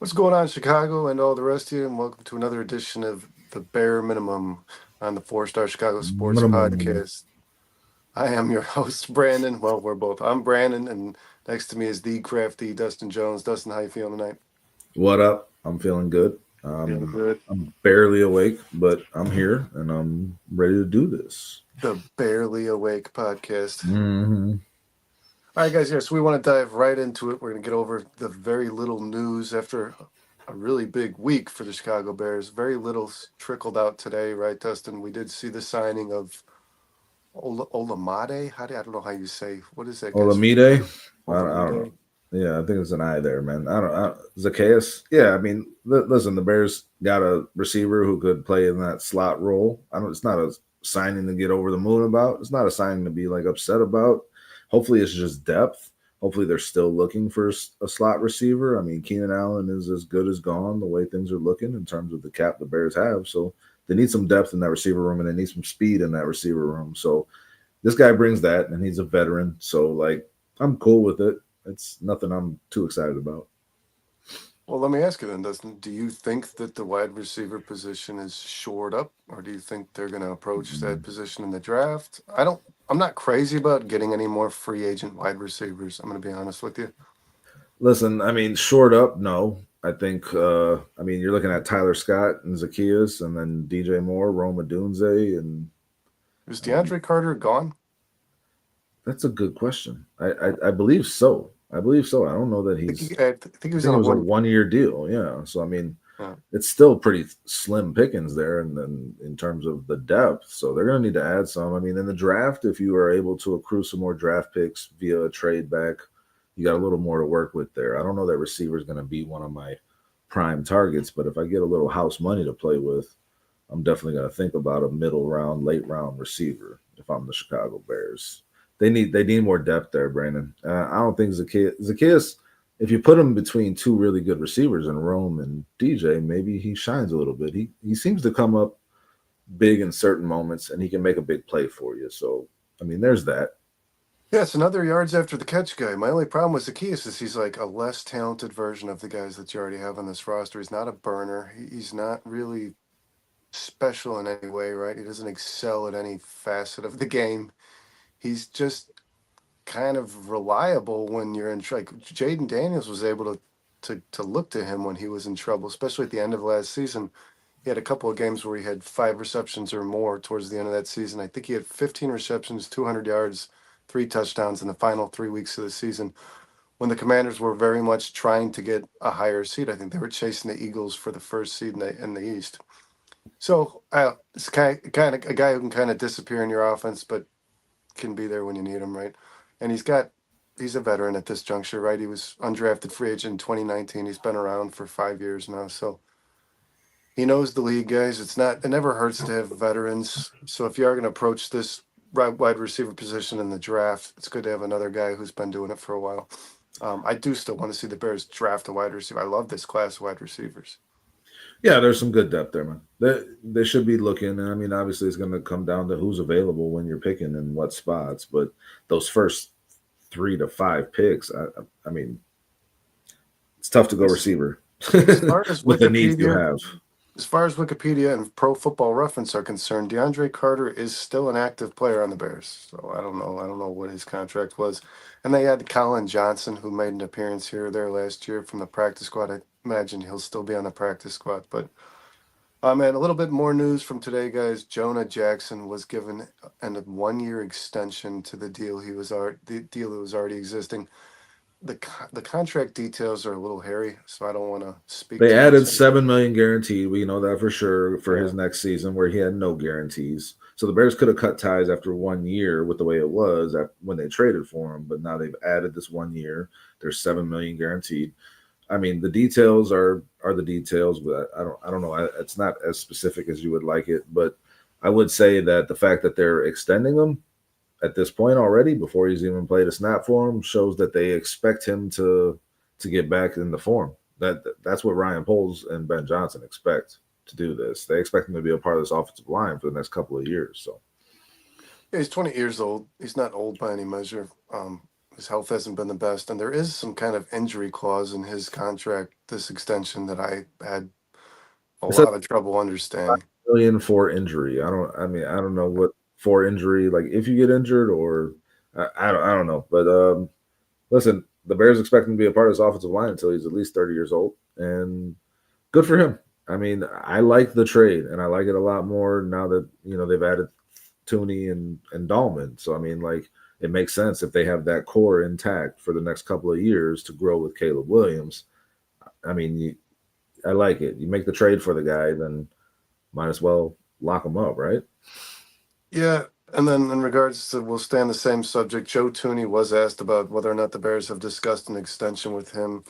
What's going on, Chicago, and all the rest of you? And welcome to another edition of the Bear Minimum on the Four Star Chicago Sports Minimum. Podcast. I am your host, Brandon. Well, I'm Brandon, and next to me is the crafty Dustin Jones. Dustin, how you feeling tonight? What up? I'm feeling good. Feeling good. I'm barely awake, but I'm here and I'm ready to do this. The Barely Awake Podcast. hmm All right, guys. Yes, we want to dive right into it. We're going to get over the very little news after a really big week for the Chicago Bears. Very little trickled out today, right, Dustin? We did see the signing of Olamide? I don't know how you say. What is that guy's Olamide? I don't know. Olamide? Yeah, I think it's an I there, man. Zacchaeus. Yeah, I mean, listen, the Bears got a receiver who could play in that slot role. I don't. It's not a signing to get over the moon about. It's not a signing to be like upset about. Hopefully, it's just depth. Hopefully, they're still looking for a slot receiver. I mean, Keenan Allen is as good as gone the way things are looking in terms of the cap the Bears have. So they need some depth in that receiver room, and they need some speed in that receiver room. So this guy brings that, and he's a veteran. So like, I'm cool with it. It's nothing I'm too excited about. Well, let me ask you then, Dustin. Do you think that the wide receiver position is shored up, or do you think they're going to approach that Mm. position in the draft? I don't. I'm not crazy about getting any more free agent wide receivers. I'm going to be honest with you. Listen, I mean, short up, no. I think, I mean, you're looking at Tyler Scott and Zacchaeus, and then DJ Moore, Roma Dunze, and Is I mean, DeAndre Carter gone? that's a good question. I believe so. I believe so. I don't know that he's. I think he I was think on it a was a one. 1 year deal. Yeah. So I mean, Uh, it's still pretty slim pickings there, and then in terms of the depth, so they're going to need to add some. I mean, in the draft, if you are able to accrue some more draft picks via a trade back, you got a little more to work with there. I don't know that receiver is going to be one of my prime targets, but if I get a little house money to play with, I'm definitely going to think about a middle round, late round receiver if I'm the Chicago Bears. They need more depth there, Brandon. I don't think Zacchaeus, if you put him between two really good receivers in Rome and DJ, maybe he shines a little bit. He seems to come up big in certain moments, and he can make a big play for you. So I mean, there's that. yeah, it's another yards after the catch guy. My only problem with Zacchaeus is he's like a less talented version of the guys that you already have on this roster. He's not a burner. He's not really special in any way, right? He doesn't excel at any facet of the game. He's just kind of reliable when you're in like Jaden Daniels was able to look to him when he was in trouble, especially at the end of last season. He had a couple of games where he had 5 receptions or more towards the end of that season. I think he had 15 receptions, 200 yards, 3 touchdowns in the final 3 weeks of the season when the Commanders were very much trying to get a higher seed. I think they were chasing the Eagles for the first seed in the East. So it's kind of a guy who can kind of disappear in your offense, but can be there when you need him, right? And he's a veteran at this juncture, right? He was undrafted free agent in 2019. He's been around for 5 years now, so he knows the league, guys. It never hurts to have veterans. So if you are going to approach this wide receiver position in the draft, it's good to have another guy who's been doing it for a while. I do still want to see the Bears draft a wide receiver. I love this class of wide receivers. Yeah, there's some good depth there, man. They should be looking. And I mean, obviously, it's going to come down to who's available when you're picking and what spots. But those first 3 to 5 picks, I mean, it's tough to go As, receiver as far as with the needs you Wikipedia, have. As far as Wikipedia and Pro Football Reference are concerned, DeAndre Carter is still an active player on the Bears. So I don't know. I don't know what his contract was. And they had Colin Johnson, who made an appearance here or there last year from the practice squad. I imagine he'll still be on the practice squad. But man, a little bit more news from today, guys. Jonah Jackson was given a 1 year extension to the deal that was already existing. The contract details are a little hairy, so I don't want to speak They too added much. 7 million guaranteed. We know that for sure for Yeah. his next season, where he had no guarantees. So the Bears could have cut ties after 1 year with the way it was when they traded for him, but now they've added this 1 year. There's 7 million guaranteed. I mean, the details are the details, but I don't know. It's not as specific as you would like it, but I would say that the fact that they're extending him at this point already, before he's even played a snap for him, shows that they expect him to get back in the form. That's what Ryan Poles and Ben Johnson expect to do this. They expect him to be a part of this offensive line for the next couple of years. So Yeah, he's 20 years old. He's not old by any measure. His health hasn't been the best, and there is some kind of injury clause in his contract, this extension, that I had a It says lot of trouble five understanding. million for injury. I don't know what for injury, like if you get injured or I don't know. But listen, the Bears expect him to be a part of his offensive line until he's at least 30 years old. And good for him. I mean, I like the trade and I like it a lot more now that, they've added Tooney and Dahlman. So I mean, like it makes sense if they have that core intact for the next couple of years to grow with Caleb Williams. I mean, I like it. You make the trade for the guy, then might as well lock him up, right? Yeah, and then in regards to, we'll stay on the same subject. Joe Tooney was asked about whether or not the Bears have discussed an extension with him.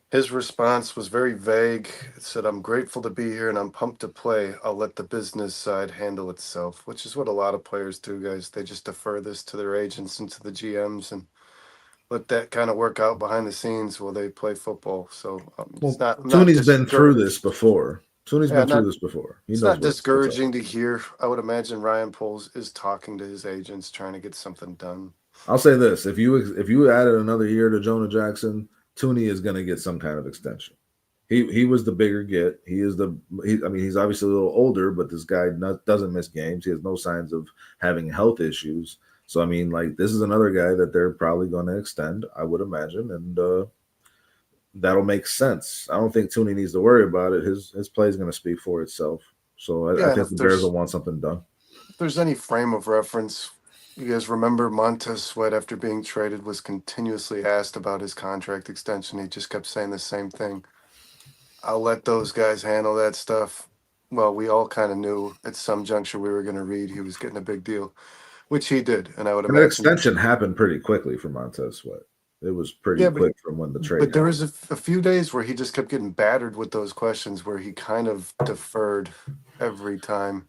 His response was very vague. It said, "I'm grateful to be here and I'm pumped to play. I'll let the business side handle itself," which is what a lot of players do, guys. They just defer this to their agents and to the GMs and let that kind of work out behind the scenes while they play football. So it's Well, not, I'm not Tooney's been through this discouraged. before. Tooney's Yeah, been through not this before. He it's knows not what's up. discouraging to hear. I would imagine Ryan Poles is talking to his agents, trying to get something done. I'll say this: if you added another year to Jonah Jackson, Tooney is going to get some kind of extension. He was the bigger get. I mean, he's obviously a little older, but this guy doesn't miss games. He has no signs of having health issues. So I mean, like this is another guy that they're probably going to extend, I would imagine, and that'll make sense. I don't think Tooney needs to worry about it. His play is going to speak for itself. So I Yeah, and think the Bears will want something done. if there's any frame of reference, you guys remember Montez Sweat, after being traded, was continuously asked about his contract extension. He just kept saying the same thing. I'll let those guys handle that stuff. Well, we all kind of knew at some juncture we were going to read he was getting a big deal, which he did, and I would And that imagine. extension happened pretty quickly for Montez Sweat. It was pretty Yeah, but quick from when the trade but there happened. was a few days where he just kept getting battered with those questions, where he kind of deferred every time.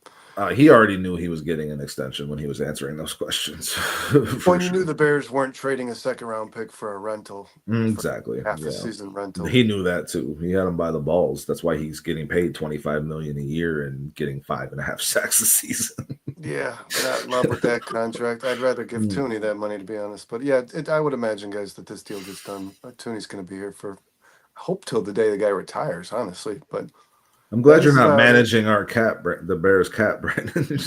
He already knew he was getting an extension when he was answering those questions, for When you knew sure. the Bears weren't trading a second round pick for a rental, for Exactly. half a Yeah, season rental. he knew that too. He had him by the balls. That's why he's getting paid 25 million a year and getting 5.5 sacks a season. Yeah, not in love with that contract. I'd rather give Mm. Tooney that money, to be honest. But yeah, I would imagine, guys, that this deal gets done. Tooney's going to be here for, I hope, till the day the guy retires, honestly. But I'm glad that you're is not about it. managing our cap, the Bears cap, Brandon.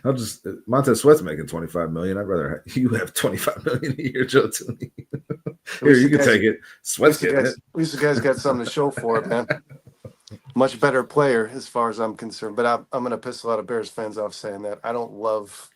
I'll just Montez Sweat's making 25 million. I'd rather you have 25 million a year, Joe Tooney. At Here, least you the can guys, take it. Sweat's getting it. at least the guys got something to show for it, man. Much better player, as far as I'm concerned. But I'm going to piss a lot of Bears fans off saying that. I don't love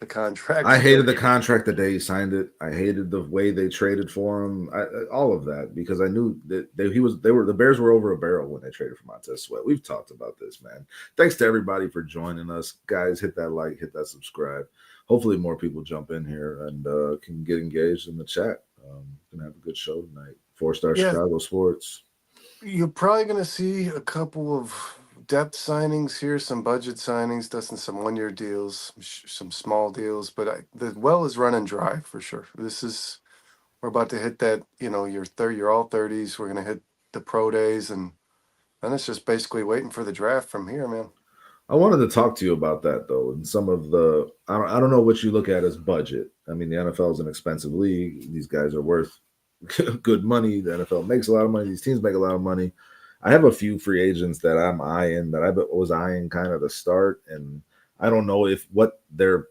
the I contract. hated the contract the day he signed it. I hated the way they traded for him. All of that because I knew that the Bears were over a barrel when they traded for Montez Sweat. We've talked about this, man. Thanks to everybody for joining us, guys. Hit that like, hit that subscribe. Hopefully, more people jump in here and can get engaged in the chat. Gonna have a good show tonight. 4-star Yeah, Chicago sports. you're probably going to see a couple of depth signings here, some budget signings, doesn't some 1 year deals, some small deals. But the well is running dry for sure. We're about to hit that. You're all 30s. We're going to hit the pro days, and then it's just basically waiting for the draft from here, man. I wanted to talk to you about that though, and some of the I don't know what you look at as budget. I mean, the NFL is an expensive league. These guys are worth good money. The NFL makes a lot of money. These teams make a lot of money. I have a few free agents that I'm eyeing that I was eyeing kind of to start, and I don't know if what their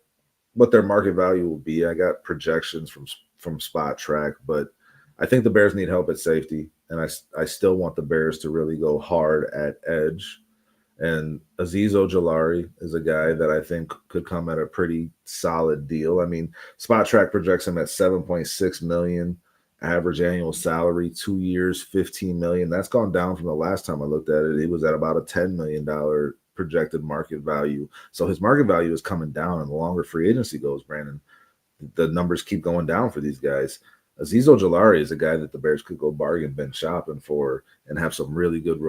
market value will be. I got projections from Spot Track, but I think the Bears need help at safety, and I still want the Bears to really go hard at edge. And Aziz Ojolari is a guy that I think could come at a pretty solid deal. I mean, Spot Track projects him at 7.6 million average annual salary, 2 years, 15 million. That's gone down from the last time I looked at it. It was at about a $10 million projected market value. So his market value is coming down, and the longer free agency goes, Brandon, the numbers keep going down for these guys. Aziz Ojolari is a guy that the Bears could go bargain bin shopping for and have some really good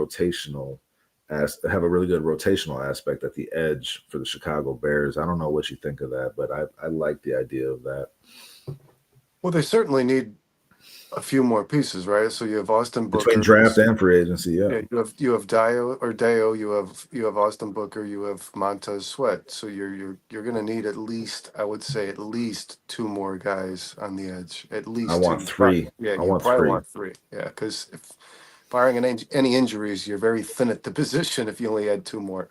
have a really good rotational aspect at the edge for the Chicago Bears. I don't know what you think of that, but I like the idea of that. Well, they certainly need a few more pieces, right? So you have Austin between Booker, draft and free agency. Yeah, yeah, you have Dio, you have Austin Booker, you have Montez Sweat. So you're gonna need at least, I would say, at least two more guys on the edge. At I least two. want three. Yeah, I you want probably three. want three. Yeah, because if barring any injuries, you're very thin at the position if you only had two more.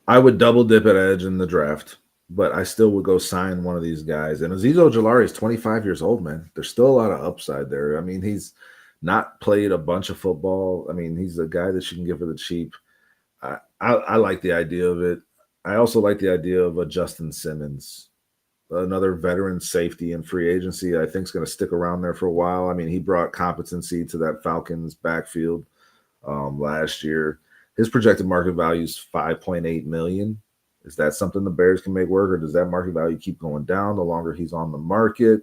I would double dip at edge in the draft, but I still would go sign one of these guys. And Azeez Ojulari is 25 years old, man. There's still a lot of upside there. I mean, he's not played a bunch of football. I mean, he's a guy that you can get for the cheap. I like the idea of it. I also like the idea of a Justin Simmons, another veteran safety in free agency. I think is going to stick around there for a while. I mean, he brought competency to that Falcons backfield last year. His projected market value is 5.8 million. Is that something the Bears can make work, or does that market value keep going down the longer he's on the market?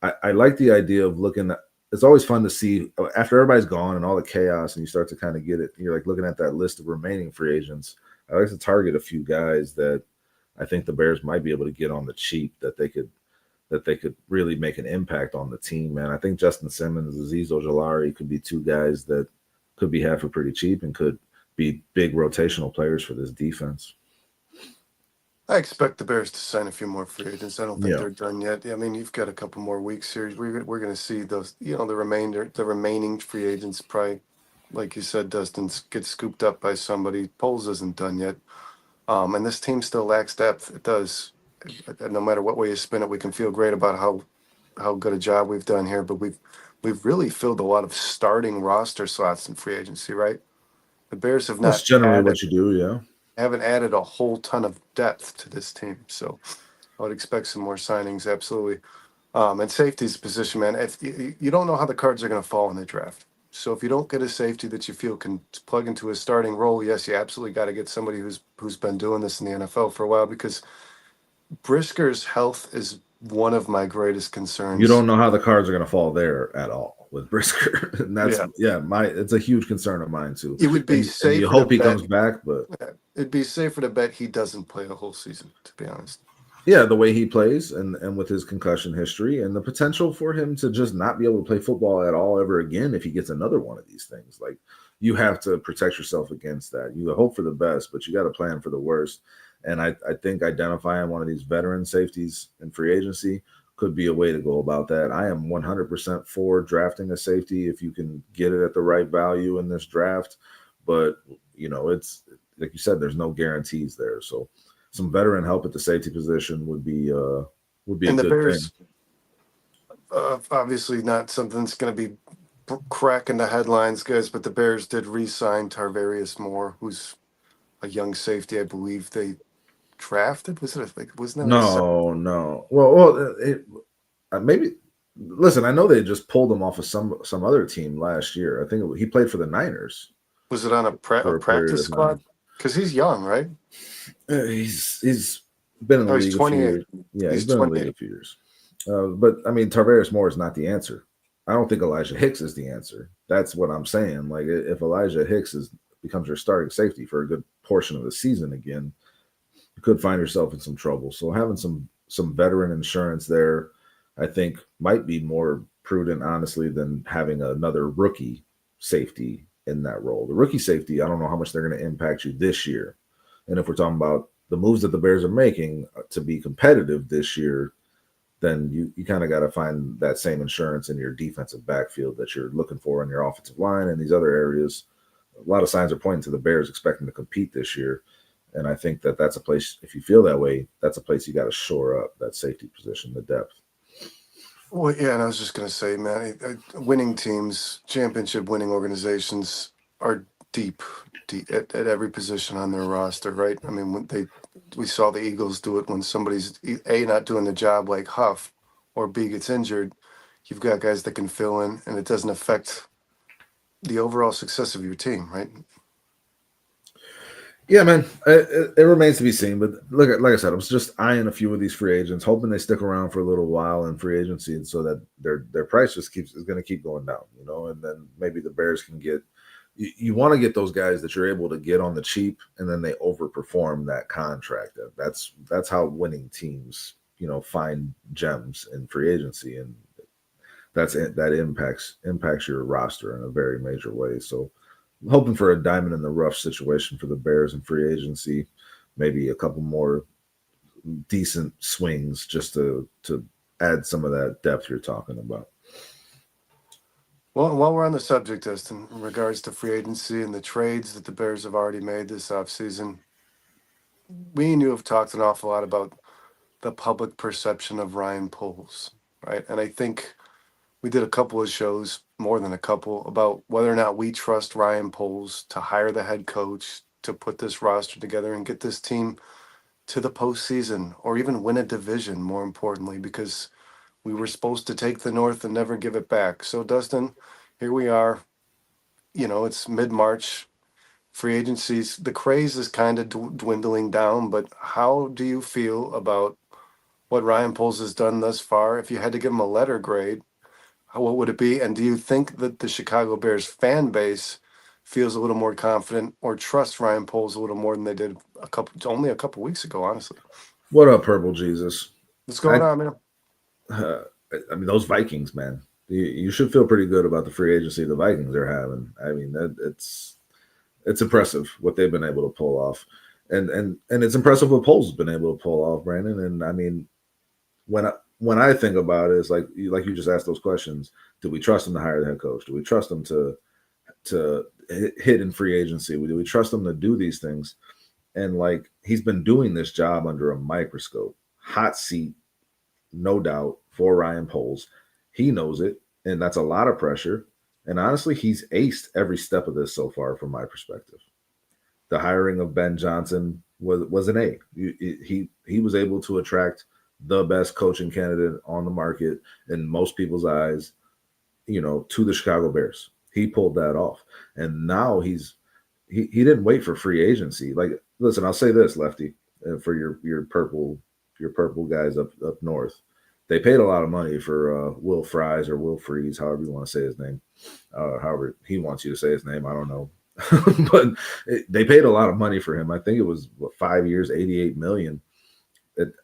I like the idea of looking at. It's always fun to see after everybody's gone and all the chaos, and you start to kind of get it. You're like looking at that list of remaining free agents. I like to target a few guys that I think the Bears might be able to get on the cheap that they could really make an impact on the team, man. I think Justin Simmons, Azeez Ojulari could be two guys that could be had for pretty cheap and could be big rotational players for this defense. I expect the Bears to sign a few more free agents. I don't think Yeah. they're done yet. I mean, you've got a couple more weeks here. We're going to see those, the remaining free agents probably, like you said, Dustin, get scooped up by somebody. Poles isn't done yet. And this team still lacks depth. It does. No matter what way you spin it, we can feel great about how good a job we've done here, but we've really filled a lot of starting roster slots in free agency, right? The Bears have That's not generally added what you do, yeah. haven't added a whole ton of depth to this team, so I would expect some more signings, absolutely. And safety's a position, man. If you don't know how the cards are going to fall in the draft, so if you don't get a safety that you feel can plug into a starting role, yes, you absolutely got to get somebody who's been doing this in the NFL for a while, because Brisker's health is one of my greatest You concerns. don't know how the cards are going to fall there at all with Brisker. And that's, Yeah, yeah, it's a huge concern of mine too. it would be And you safer to hope he bet. comes back, but It'd be safer to bet he doesn't play a whole season, to be honest. yeah, the way he plays and with his concussion history and the potential for him to just not be able to play football at all ever again if he gets another one of these things. Like you have to protect yourself against that. You hope for the best, but you got to plan for the worst. And I think identifying one of these veteran safeties in free agency could be a way to go about that. I am 100% for drafting a safety if you can get it at the right value in this draft. But, it's like you said, there's no guarantees there. So some veteran help at the safety position would be a And the good thing. Bears, obviously not something that's going to be cracking the headlines, guys, but the Bears did re-sign Tarvarius Moore, who's a young safety, I believe they drafted. Wasn't that like a No, no. Well, maybe. Listen, I know they just pulled him off of some other team last year. I think he played for the Niners was it on a for a period practice of time. squad? Because he's young, right? He's been in the Oh, he's league a few 28. years. Yeah, he's He's been in the league 28. a few years. But I mean, Tarvarius Moore is not the answer. I don't think Elijah Hicks is the answer. That's what I'm saying. Like if Elijah Hicks becomes your starting safety for a good portion of the season again, you could find yourself in some trouble. So having some veteran insurance there, I think might be more prudent, honestly, than having another rookie safety in that role. The rookie safety, I don't know how much they're going to impact you this year. And if we're talking about the moves that the Bears are making to be competitive this year, then you kind of got to find that same insurance in your defensive backfield that you're looking for in your offensive line and these other areas. A lot of signs are pointing to the Bears expecting to compete this year. And I think that that's a place, if you feel that way, that's a place you got to shore up that safety position, the depth. Well, yeah, and I was just going to say, man, winning teams, championship winning organizations are deep at every position on their roster, right? I mean, we saw the Eagles do it when somebody's A, not doing the job like Huff, or B, gets injured. You've got guys that can fill in, and it doesn't affect the overall success of your team, right? Yeah, man, it remains to be seen. But look, like I said, I was just eyeing a few of these free agents, hoping they stick around for a little while in free agency, and so that their price just is going to keep going down, and then maybe the Bears can get. You want to get those guys that you're able to get on the cheap, and then they overperform that contract. That's how winning teams, find gems in free agency, and that impacts your roster in a very major way. So I'm hoping for a diamond in the rough situation for the Bears in free agency, maybe a couple more decent swings just to add some of that depth you're talking about. Well, and while we're on the subject, Dustin, in regards to free agency and the trades that the Bears have already made this offseason, we and you have talked an awful lot about the public perception of Ryan Poles, right? And I think we did a couple of shows, more than a couple, about whether or not we trust Ryan Poles to hire the head coach to put this roster together and get this team to the postseason or even win a division, more importantly, because we were supposed to take the North and never give it back. So, Dustin, here we are. It's mid March. Free agencies, the craze is kind of dwindling down, but how do you feel about what Ryan Poles has done thus far? If you had to give him a letter grade, what would it be? And do you think that the Chicago Bears fan base feels a little more confident or trusts Ryan Poles a little more than they did only a couple weeks ago? Honestly, What up, Purple Jesus? what's I going on, man? uh, I mean those Vikings, man. You should feel pretty good about the free agency the Vikings are having. I mean it's impressive what they've been able to pull off, and it's impressive what Poles has been able to pull off, Brandon. And I mean when I think about it, it's like you just asked those questions. Do we trust him to hire the head coach? Do we trust him to hit in free agency? Do we trust him to do these things? And like he's been doing this job under a microscope, hot seat, no doubt, for Ryan Poles. He knows it, and that's a lot of pressure. And honestly, he's aced every step of this so far, from my perspective. The hiring of Ben Johnson was an A. He was able to attract the best coaching candidate on the market in most people's eyes, to the Chicago Bears. He pulled that off, and now he didn't wait for free agency. Like, listen, I'll say this, Lefty, for your purple guys up north. They paid a lot of money for Will Fries or Will Freeze, however you want to say his name, however he wants you to say his name. I don't know, but they paid a lot of money for him. I think it was 5 years, 88 million.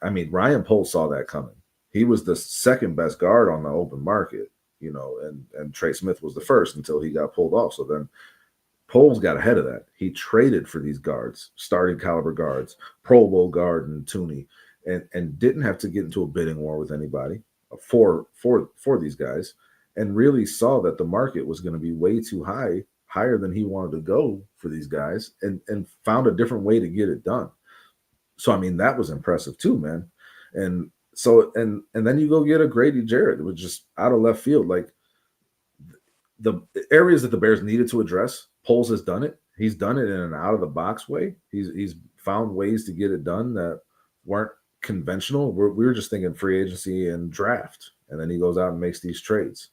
I mean, Ryan Poles saw that coming. He was the second best guard on the open market, and Trey Smith was the first until he got pulled off. So then Poles got ahead of that. He traded for these guards, starting caliber guards, Pro Bowl guard and Tooney, and didn't have to get into a bidding war with anybody for these guys, and really saw that the market was going to be way too high, higher than he wanted to go for these guys, and found a different way to get it done. So I mean that was impressive too, man. And so and then you go get a Grady Jarrett. It was just out of left field. Like the areas that the Bears needed to address, Poles has done it. He's done it in an out of the box way. He's found ways to get it done that weren't conventional. We were just thinking free agency and draft, and then he goes out and makes these trades.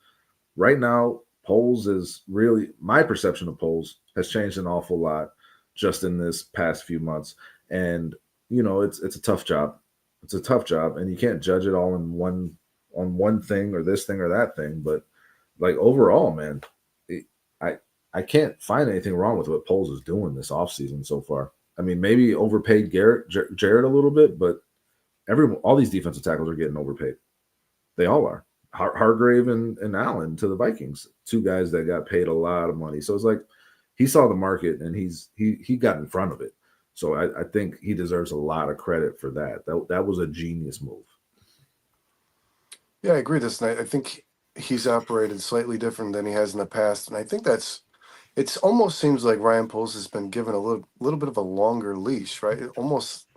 Right now, Poles is really, my perception of Poles has changed an awful lot just in this past few months. And it's a tough job. It's a tough job, and you can't judge it all on one thing or this thing or that thing. But like overall, man, it, I I can't find anything wrong with what Poles is doing this offseason so far. I mean, maybe overpaid Jarrett a little bit, but all these defensive tackles are getting overpaid. They all are. Hargrave and Allen to the Vikings, two guys that got paid a lot of money. So it's like he saw the market and he got in front of it. So I think he deserves a lot of credit for that. That was a genius move. Yeah, I agree this night. I think he's operated slightly different than he has in the past, and I think it's almost seems like Ryan Poles has been given a little bit of a longer leash, right? It almost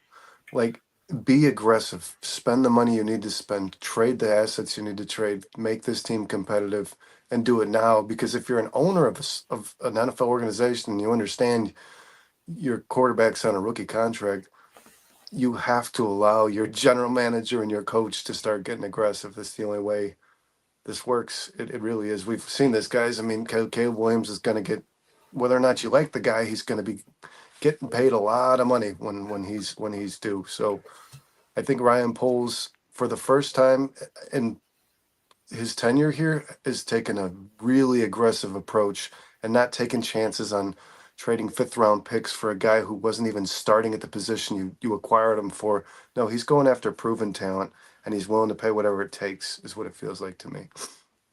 like be aggressive, spend the money you need to spend, trade the assets you need to trade, make this team competitive, and do it now. Because if you're an owner of an NFL organization, and you understand your quarterback's on a rookie contract, you have to allow your general manager and your coach to start getting aggressive. That's the only way this works. It really is. We've seen this, guys. I mean, Caleb Williams is going to get, whether or not you like the guy, he's going to be getting paid a lot of money when he's due. So I think Ryan Poles, for the first time in his tenure here, is taking a really aggressive approach and not taking chances on trading fifth round picks for a guy who wasn't even starting at the position you acquired him for. No, he's going after proven talent, and he's willing to pay whatever it takes, is what it feels like to me.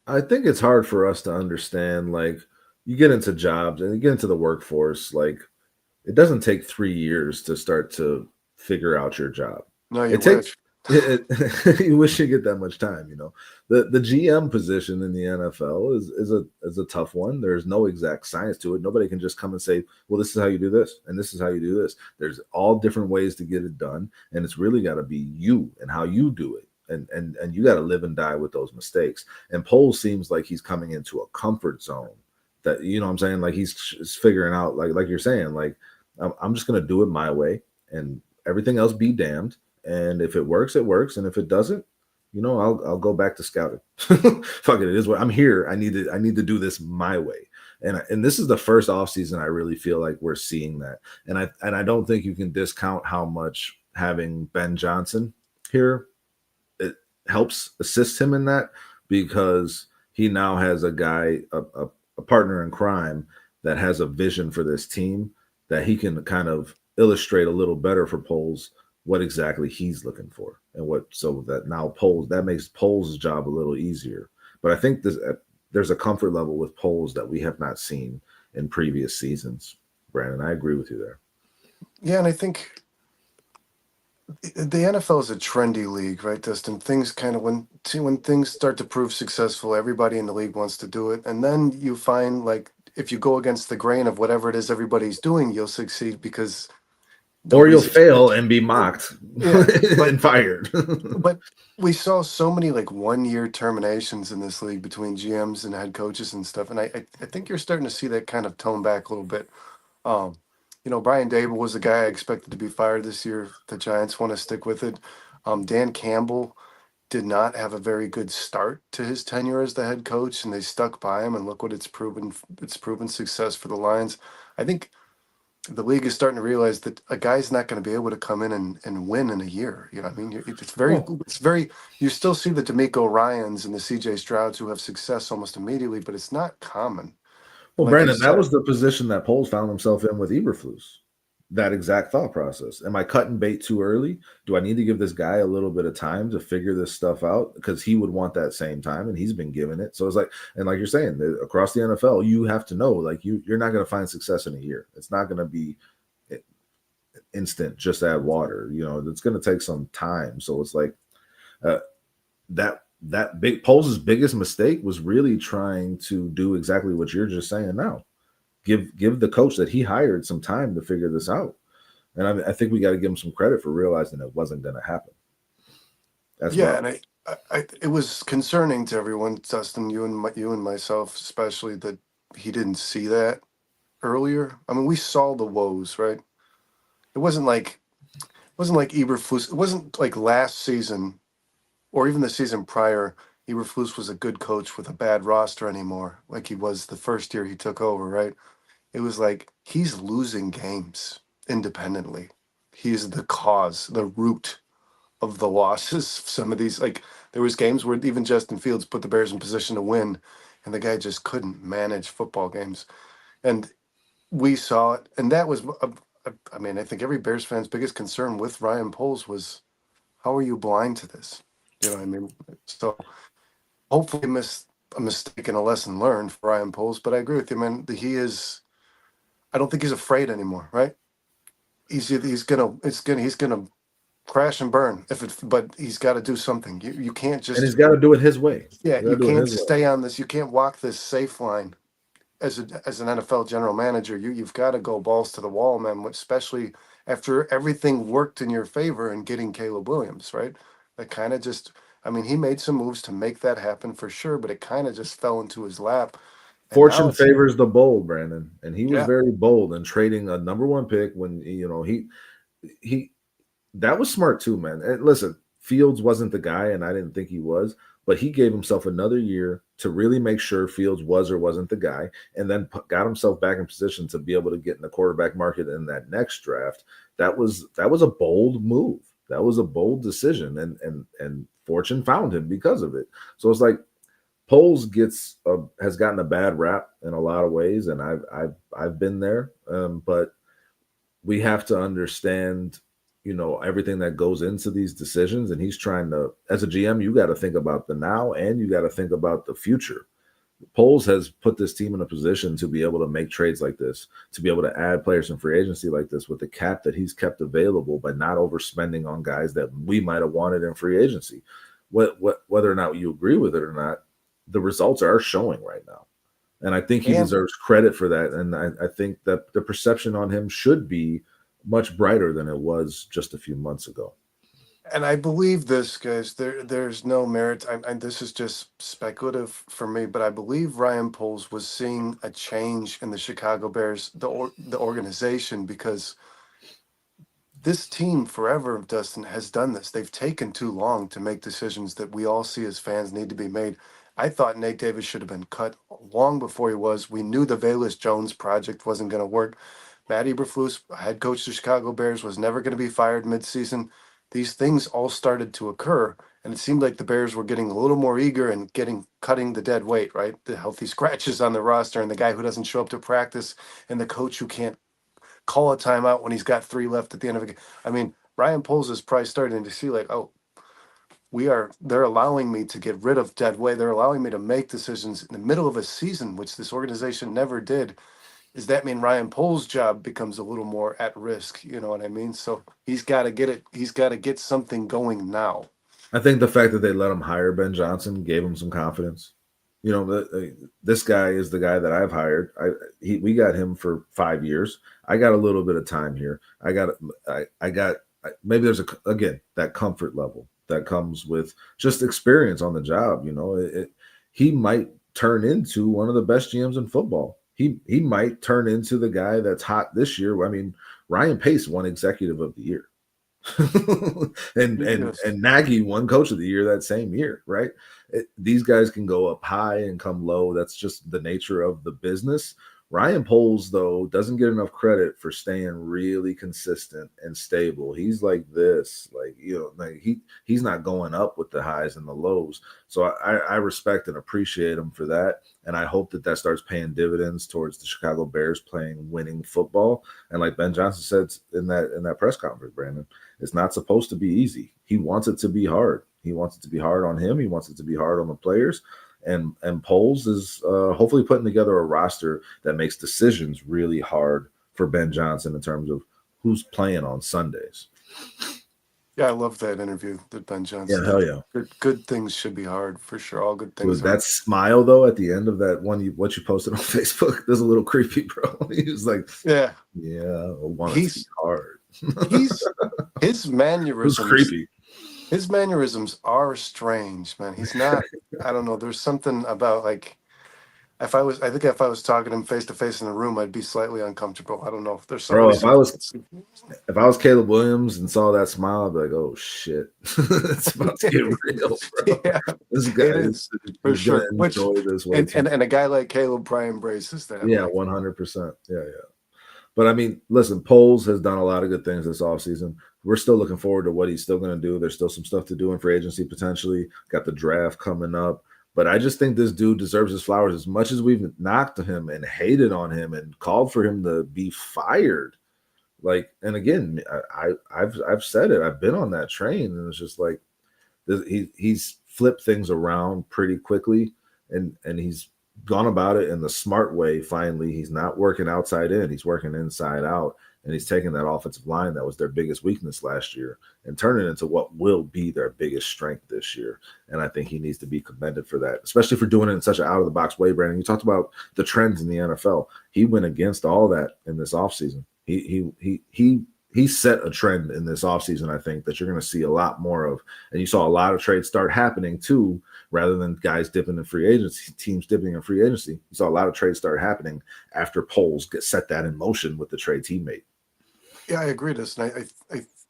I think it's hard for us to understand. Like, you get into jobs and you get into the workforce, like, it doesn't take 3 years to start to figure out your job. No, you It takes wish. you wish you get that much time, you know. The GM position in the NFL is a tough one. There's no exact science to it. Nobody can just come and say, well, this is how you do this, and this is how you do this. There's all different ways to get it done, and it's really got to be you and how you do it. And you got to live and die with those mistakes. And Poles seems like he's coming into a comfort zone that, you know what I'm saying? Like, he's figuring out, like you're saying, like, I'm just gonna do it my way, and everything else be damned. And if it works, it works, and if it doesn't, you know, I'll go back to scouting. Fuck it, it is what I'm here. I need to do this my way. And this is the first offseason I really feel like we're seeing that. And I don't think you can discount how much having Ben Johnson here, it helps assist him in that, because he now has a guy, a partner in crime that has a vision for this team, that he can kind of illustrate a little better for Poles what exactly he's looking for, and what, so that now Poles, that makes Poles' job a little easier. But I think there's a comfort level with Poles that we have not seen in previous seasons. Brandon, I agree with you there. Yeah, and I think the NFL is a trendy league, right, Dustin? Things kind of when things start to prove successful, everybody in the league wants to do it, and then you find like if you go against the grain of whatever it is everybody's doing, you'll succeed because Or you'll nobody's fail expect. and be mocked Yeah, and fired. but we saw so many like 1 year terminations in this league between GMs and head coaches and stuff, and I think you're starting to see that kind of tone back a little bit. Um, Brian Dable was the guy I expected to be fired this year. The Giants want to stick with it. Dan Campbell did not have a very good start to his tenure as the head coach, and they stuck by him. And look what it's proven. It's proven success for the Lions. I think the league is starting to realize that a guy's not going to be able to come in and win in a year. You know, what I mean, well, it's very. You still see the D'Amico Ryans and the C.J. Strouds who have success almost immediately, but it's not common. Well, And like you Brandon, that said, was the position that Poles found himself in with Eberflus. That exact thought process. Am I cutting bait too early? Do I need to give this guy a little bit of time to figure this stuff out? Because he would want that same time, and he's been given it. So it's like, and like you're saying, across the NFL, you have to know, like, you're not going to find success in a year. It's not going to be instant. Just add water. You know, it's going to take some time. So it's like, uh, that big Poles' biggest mistake was really trying to do exactly what you're just saying now. Give the coach that he hired some time to figure this out. And I think we got to give him some credit for realizing it wasn't going to happen. That's my yeah, and it was concerning to everyone, Dustin, you and myself especially, that he didn't see that earlier. I mean, we saw the woes, right? It wasn't like Eberflus. It wasn't like last season or even the season prior. Eberflus was a good coach with a bad roster anymore, like he was the first year he took over, right? It was like he's losing games independently. He's the cause, the root of the losses. Some of these, like there was games where even Justin Fields put the Bears in position to win, and the guy just couldn't manage football games. And we saw it, and that was, I mean, I think every Bears fan's biggest concern with Ryan Poles was, how are you blind to this? You know what I mean? So hopefully, a mistake and a lesson learned for Ryan Poles. But I agree with you, man. He is. I don't think he's afraid anymore, right? He's gonna crash and burn if it, but he's got to do something. You can't and just, he's got to do it his way. yeah, He's got you to do it can't his way. stay on this. You can't walk this safe line as an NFL general manager. You've got to go balls to the wall, man. Especially after everything worked in your favor in getting Caleb Williams, right? That kind of just, I mean, he made some moves to make that happen for sure, but it kind of just fell into his lap, and now Fortune it's, favors the bold, Brandon, and he was yeah, very bold in trading a number one pick when, you know, he that was smart too, man. And listen, Fields wasn't the guy, and I didn't think he was, but he gave himself another year to really make sure Fields was or wasn't the guy, and then got himself back in position to be able to get in the quarterback market in that next draft. That was a bold move. That was a bold decision, and fortune found him because of it. So it's like Poles has gotten a bad rap in a lot of ways, and I've been there, but we have to understand, everything that goes into these decisions. And he's trying to, as a GM, you got to think about the now and you got to think about the future. Poles has put this team in a position to be able to make trades like this, to be able to add players in free agency like this with the cap that he's kept available, but not overspending on guys that we might have wanted in free agency. Whether or not you agree with it or not, the results are showing right now. And I think he And deserves credit for that. And I think that the perception on him should be much brighter than it was just a few months ago. And I believe this, guys. There's no merit. This is just speculative for me, but I believe Ryan Poles was seeing a change in the Chicago Bears, the organization, because this team forever, Dustin, has done this. They've taken too long to make decisions that we all see as fans need to be made. I thought Nate Davis should have been cut long before he was. We knew the Velus Jones project wasn't going to work. Matt Eberflus, head coach of the Chicago Bears, was never going to be fired midseason. These things all started to occur, and it seemed like the Bears were getting a little more eager and cutting the dead weight, right? The healthy scratches on the roster, and the guy who doesn't show up to practice, and the coach who can't call a timeout when he's got 3 left at the end of a game. I mean, Ryan Poles is probably starting to see like, oh, they're allowing me to get rid of dead weight. They're allowing me to make decisions in the middle of a season, which this organization never did. Does that mean Ryan Poles' job becomes a little more at risk? You know what I mean? So he's got to get it. He's got to get something going now. I think the fact that they let him hire Ben Johnson gave him some confidence. This guy is the guy that I've hired. We got him for 5 years. I got a little bit of time here. Maybe there's again that comfort level that comes with just experience on the job. He might turn into one of the best GMs in football. He might turn into the guy that's hot this year. I mean, Ryan Pace won Executive of the Year. and Nagy won Coach of the Year that same year, right? These guys can go up high and come low. That's just the nature of the business. Ryan Poles, though, doesn't get enough credit for staying really consistent and stable. He's like this, he's not going up with the highs and the lows. So I respect and appreciate him for that. And I hope that starts paying dividends towards the Chicago Bears playing winning football. And like Ben Johnson said in that press conference, Brandon, it's not supposed to be easy. He wants it to be hard. He wants it to be hard on him. He wants it to be hard on the players. And Poles is hopefully putting together a roster that makes decisions really hard for Ben Johnson in terms of who's playing on Sundays. Yeah, I love that interview that Ben Johnson. Yeah, hell yeah. Good things should be hard for sure. All good things. That smile though at the end of that one, what you posted on Facebook, there's a little creepy, bro. He was like, yeah, I want it to be hard. His mannerisms. It was creepy. His mannerisms are strange, man. He's not. I don't know. There's something about like, if I was talking to him face to face in the room, I'd be slightly uncomfortable. I don't know if there's something. Bro, if I was Caleb Williams and saw that smile, I'd be like, oh shit, it's about to get real, bro. Yeah, this guy is for sure. And a guy like Caleb probably embraces that. Yeah, 100%. Yeah. But I mean, listen, Poles has done a lot of good things this offseason. We're still looking forward to what he's still going to do. There's still some stuff to do in free agency potentially. Got the draft coming up. But I just think this dude deserves his flowers. As much as we've knocked him and hated on him and called for him to be fired. And again, I've said it. I've been on that train, and it's just like he's flipped things around pretty quickly, and he's gone about it in the smart way. Finally, he's not working outside in, he's working inside out, and he's taking that offensive line that was their biggest weakness last year and turning it into what will be their biggest strength this year. And I think he needs to be commended for that, especially for doing it in such an out of the box way. Brandon, you talked about the trends in the NFL. He went against all that in this offseason. He set a trend in this offseason, I think, that you're going to see a lot more of. And you saw a lot of trades start happening too, rather than guys dipping in free agency, teams dipping in free agency. You saw a lot of trades start happening after Poles set that in motion with the trade teammate. Yeah, I agree, Dustin.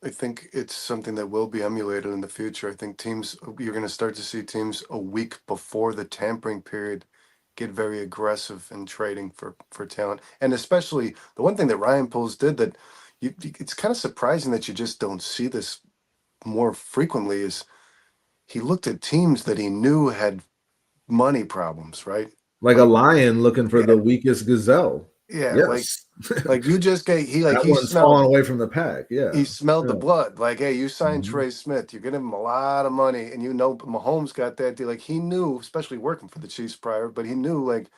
I think it's something that will be emulated in the future. I think you're going to start to see teams a week before the tampering period get very aggressive in trading for talent. And especially the one thing that Ryan Poles did that it's kind of surprising that you just don't see this more frequently is he looked at teams that he knew had money problems, right? Like a lion looking for the weakest gazelle. Yeah, Yes. like you just get That he one's smelled falling away from the pack. Yeah. he smelled the Yeah. blood. Like, hey, you signed Mhm. Trey Smith, you're giving him a lot of money, and Mahomes got that deal. Like he knew, especially working for the Chiefs prior, but he knew like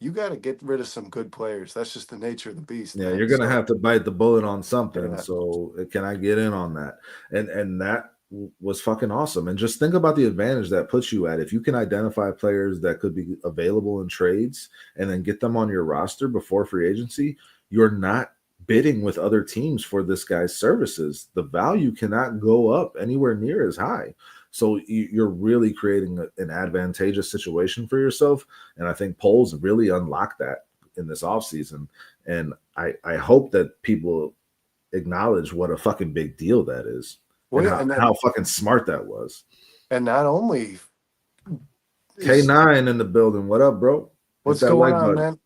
you got to get rid of some good players. That's just the nature of the beast, Yeah, man. you're gonna So have to bite the bullet on something. yeah, So can I get in on that? And that was fucking awesome. And just think about the advantage that puts you at if you can identify players that could be available in trades and then get them on your roster before free agency. You're not bidding with other teams for this guy's services. The value cannot go up anywhere near as high. So you're really creating an advantageous situation for yourself. And I think polls really unlock that in this offseason. And I hope that people acknowledge what a fucking big deal that is well, and yeah, how fucking smart that was. and not only is K9 in the building. What up, bro? Hit what's that going like on, button. man,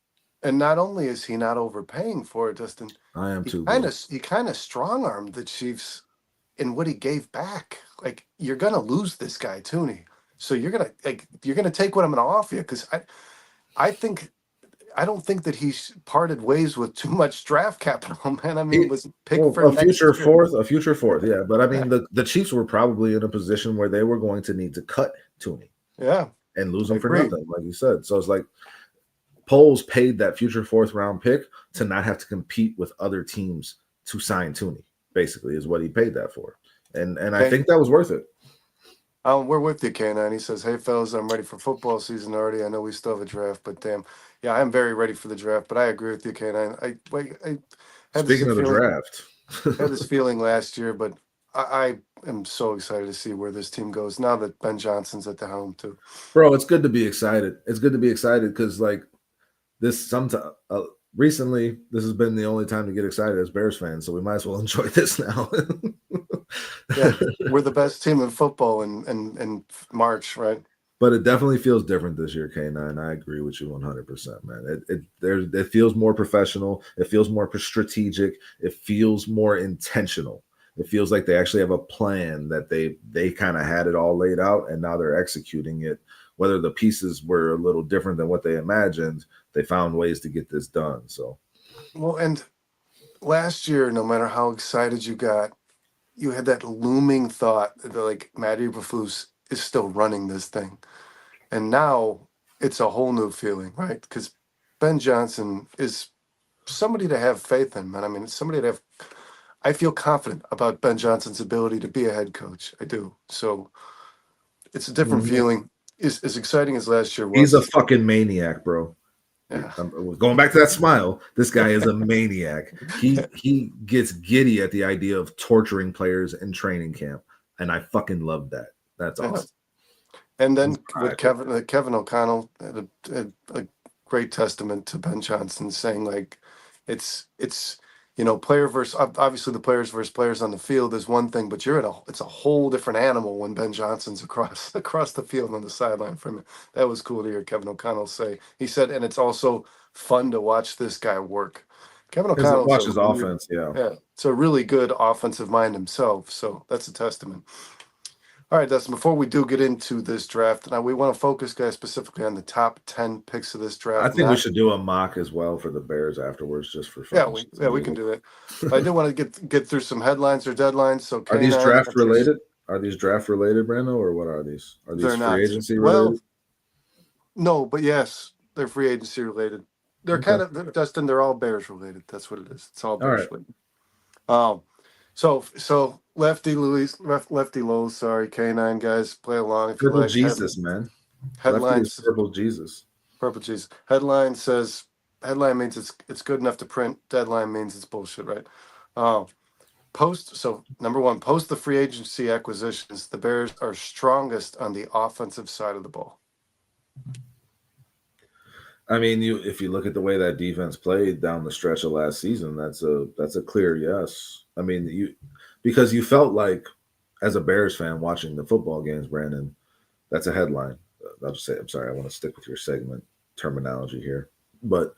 and not only is he not overpaying for it, Justin, I am too, bro. he kind of strong armed the Chiefs in what he gave back. Like you're gonna lose this guy, Tooney. So you're gonna take what I'm gonna offer you because I think I don't think that he's parted ways with too much draft capital, man. I mean, He, was picked well, for next year. a future fourth, yeah. But I Yeah, mean, the Chiefs were probably in a position where they were going to need to cut Tooney yeah, and lose I him for agree. nothing, like you said. So it's like Poles paid that future fourth round pick to not have to compete with other teams to sign Tooney. Basically, is what he paid that for, and I Okay, think that was worth it. we're with you, K9. He says, "Hey, fellas, I'm ready for football season already. I know we still have a draft, but damn, yeah, I'm very ready for the draft. But I agree with you, K9. I had this Speaking of the feeling, draft, last year, but I am so excited to see where this team goes now that Ben Johnson's at the helm too. bro, it's good to be excited. It's good to be excited because like this sometimes recently this has been the only time to get excited as Bears fans, so we might as well enjoy this now. Yeah, we're the best team in football in March, right? But it definitely feels different this year, K9. I agree with you 100%, man. It feels more professional. It feels more strategic. It feels more intentional. It feels like they actually have a plan that they kind of had it all laid out and now they're executing it. Whether the pieces were a little different than what they imagined, they found ways to get this done. So, Well, and last year, no matter how excited you got, you had that looming thought that like Matty Eberflus is still running this thing, and now it's a whole new feeling, right? Because Ben Johnson is somebody to have faith in, man. I mean, it's somebody to have. I feel confident about Ben Johnson's ability to be a head coach. I do. So it's a different feeling. As exciting as last year he's was, a fucking maniac, bro. yeah. Going back to that smile, this guy is a maniac. He gets giddy at the idea of torturing players in training camp, and I fucking love that. That's Yeah. awesome. And He's then with maniacal. Kevin O'Connell, a great testament to Ben Johnson, saying like, it's player versus obviously the players versus players on the field is one thing, but it's a whole different animal when Ben Johnson's across the field on the sideline from him. That was cool to hear Kevin O'Connell say. He said, and it's also fun to watch this guy work. Kevin O'Connell's Watch his offense, yeah. it's a really good offensive mind himself, so that's a testament. All right, Dustin, before we do get into this draft, now we want to focus, guys, specifically on the top 10 picks of this I draft. think we should do a mock as well for the Bears afterwards, just for Yeah, fucking we can do that. But I do want to get through some headlines or deadlines. So Are these K9, draft related? Are these draft related, Brando, or what are these? Are these they're free not. agency Well, related? no, but yes, they're free agency related. They're Okay. Dustin, they're all Bears related. That's what it is. It's all Bears right. related. So lefty Lowe's, sorry, K9 guys, play along if you Purple like. Jesus, man. Lefty is Headlines. purple Jesus. Purple cheese. Headline means it's good enough to print. Deadline means it's bullshit, right? Number one, post the free agency acquisitions. The Bears are strongest on the offensive side of the ball. I mean, if you look at the way that defense played down the stretch of last season, that's a clear yes. I mean, because you felt like as a Bears fan watching the football games, Brandon, that's a headline. I'll just say, I'm sorry, I want to stick with your segment terminology here, but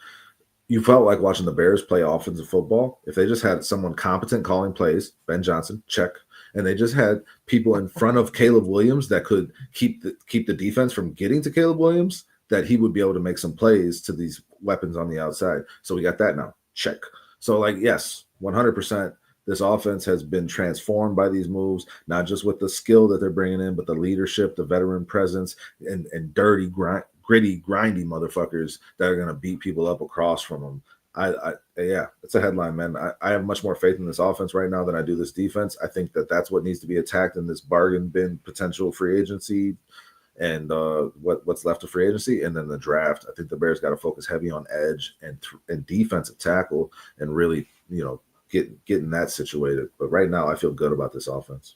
you felt like watching the Bears play offensive football. If they just had someone competent calling plays, Ben Johnson, check, and they just had people in front of Caleb Williams that could keep the defense from getting to Caleb Williams, that he would be able to make some plays to these weapons on the outside. So we got that now. Check. So, like, yes, 100%. This offense has been transformed by these moves, not just with the skill that they're bringing in, but the leadership, the veteran presence, and dirty, gritty, grindy motherfuckers that are going to beat people up across from them. Yeah, it's a headline, man. I have much more faith in this offense right now than I do this defense. I think that's what needs to be attacked in this bargain bin potential free agency and what's left of free agency, and then the draft. I think the Bears got to focus heavy on edge and defensive tackle and really, getting that situated. But right now, I feel good about this offense.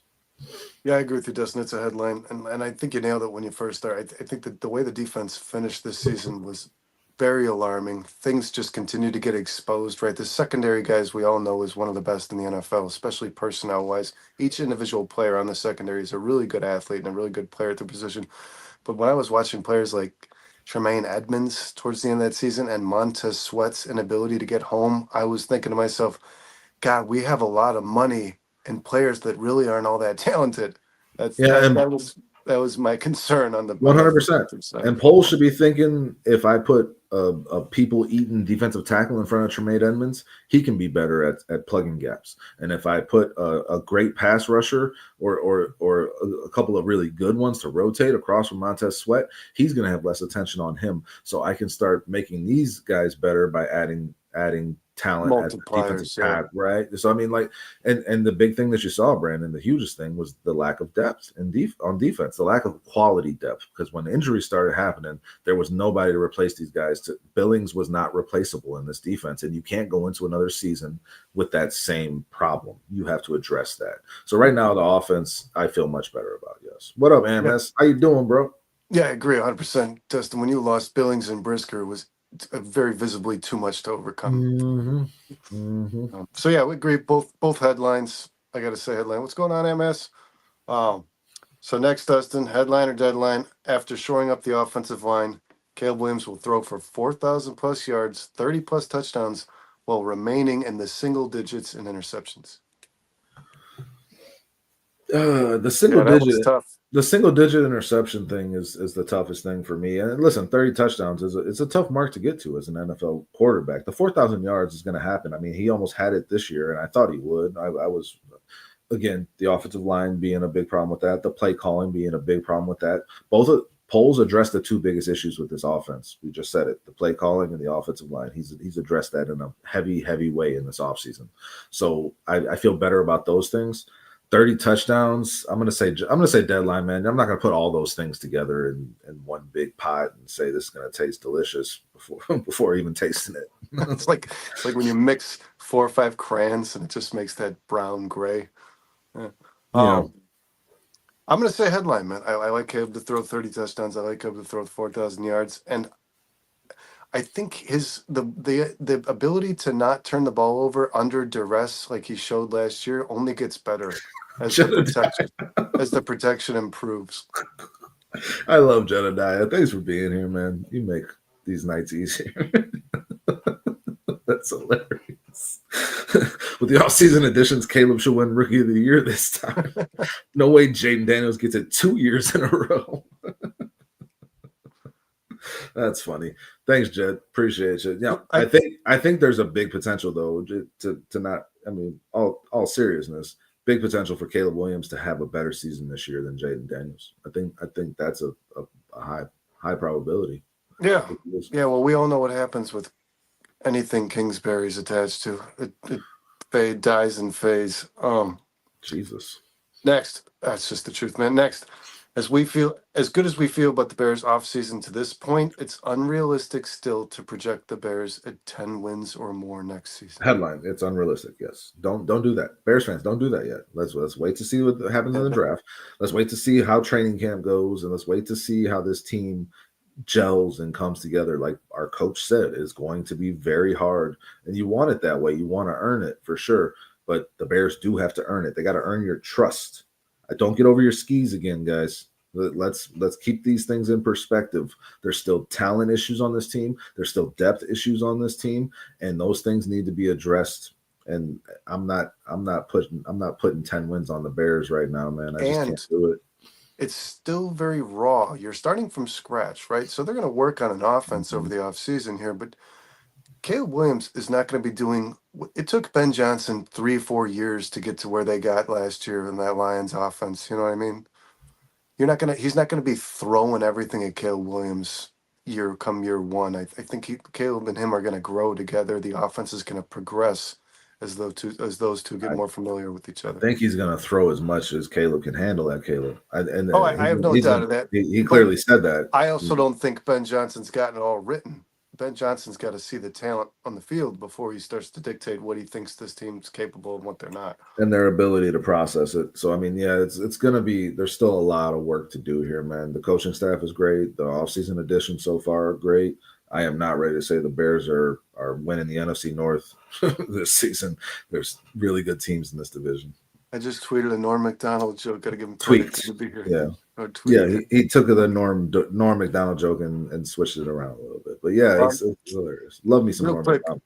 Yeah, I agree with you, Dustin. It's a headline, and I think you nailed it when you first started. I think that the way the defense finished this season was very alarming. Things just continue to get exposed, right? The secondary guys we all know is one of the best in the NFL, especially personnel-wise. Each individual player on the secondary is a really good athlete and a really good player at the position. But when I was watching players like Tremaine Edmonds towards the end of that season and Montez Sweat's inability to get home, I was thinking to myself, God, we have a lot of money and players that really aren't all that talented. That was my concern on the 100%. defensive side. And Poles should be thinking, if I put a people eating defensive tackle in front of Tremaine Edmonds, he can be better at plugging gaps. And if I put a great pass rusher or a couple of really good ones to rotate across from Montez Sweat, he's going to have less attention on him. So I can start making these guys better by adding talent at defensive tackle, right? So I mean, like, and the big thing that you saw, Brandon, the hugest thing was the lack of depth on defense, the lack of quality depth. Because when injuries started happening, there was nobody to replace these guys. Billings was not replaceable in this defense, and you can't go into another season with that same problem. You have to address that. So right now, the offense, I feel much better about. Yes. What up, AMS? How you doing, bro? Yeah, I agree 100%. Dustin, when you lost Billings and Brisker, it was very visibly too much to overcome. So yeah, we agree. Both headlines. I got to say headline. What's going on, MS? So next, Dustin, headline or deadline. After shoring up the offensive line, Caleb Williams will throw for 4,000 plus yards, 30 plus touchdowns, while remaining in the single digits in interceptions. The single digit interception thing is the toughest thing for me. And listen, 30 touchdowns is a tough mark to get to as an NFL quarterback. The 4,000 yards is going to happen. I mean, he almost had it this year, and I thought he would. I was, again, the offensive line being a big problem with that, the play calling being a big problem with that. Both of Poles addressed the two biggest issues with this offense. We just said it, the play calling and the offensive line. He's addressed that in a heavy way in this offseason. So I feel better about those things. 30 touchdowns. I'm gonna say deadline, man. I'm not gonna put all those things together in one big pot and say this is gonna taste delicious before even tasting it. It's like when you mix 4 or 5 crayons and it just makes that brown gray. Yeah. I'm gonna say headline, man. I like Caleb to throw 30 touchdowns. I like Caleb to throw 4,000 yards, and I think the ability to not turn the ball over under duress like he showed last year only gets better as the protection improves. I love Jedediah. Thanks for being here, man. You make these nights easier. That's hilarious. With the offseason additions, Caleb should win Rookie of the Year this time. No way Jaden Daniels gets it 2 years in a row. That's funny. Thanks, Jed. Appreciate you. Yeah, I think there's a big potential though to not. I mean, all seriousness, big potential for Caleb Williams to have a better season this year than Jaden Daniels. I think that's a high probability. Yeah. Well, we all know what happens with anything Kingsbury's attached to. It dies in phase. Jesus. Next, that's just the truth, man. Next. As good as we feel about the Bears offseason to this point, it's unrealistic still to project the Bears at 10 wins or more next season. Headline, it's unrealistic, yes. Don't do that. Bears fans, don't do that yet. Let's wait to see what happens in the draft. Let's wait to see how training camp goes, and let's wait to see how this team gels and comes together. Like our coach said, it's going to be very hard, and you want it that way. You want to earn it for sure, but the Bears do have to earn it. They got to earn your trust. Don't get over your skis again, guys. Let's keep these things in perspective. There's still talent issues on this team. There's still depth issues on this team, and those things need to be addressed. And I'm not putting 10 wins on the Bears right now, man. I just can't do it. it's still very raw. You're starting from scratch, right? So they're going to work on an offense over Mhm. the offseason here, but Caleb Williams is not going to be doing. It took Ben Johnson 3, 4 years to get to where they got last year in that Lions offense. You know what I mean? He's not gonna be throwing everything at Caleb Williams year one. I think Caleb and him are gonna grow together. The offense is gonna progress as those two get I, more familiar with each I other. think he's going to throw as much as Caleb can handle at Caleb. Oh, I have no doubt of that. He But clearly said that. I also don't think Ben Johnson's gotten it all written. Ben Johnson's got to see the talent on the field before he starts to dictate what he thinks this team's capable and what they're not. And their ability to process it. So I mean, yeah, it's gonna be there's still a lot of work to do here, man. The coaching staff is great. The offseason additions so far are great. I am not ready to say the Bears are winning the NFC North this season. There's really good teams in this division. I just tweeted a Norm Macdonald joke. Got to give him credit. Good Tweaked. to be here. Yeah. Or Yeah, tweeted it. he took the Norm McDonald joke and switched it around a little bit. But yeah, it's hilarious. Love me some Real Norm quick, McDonald.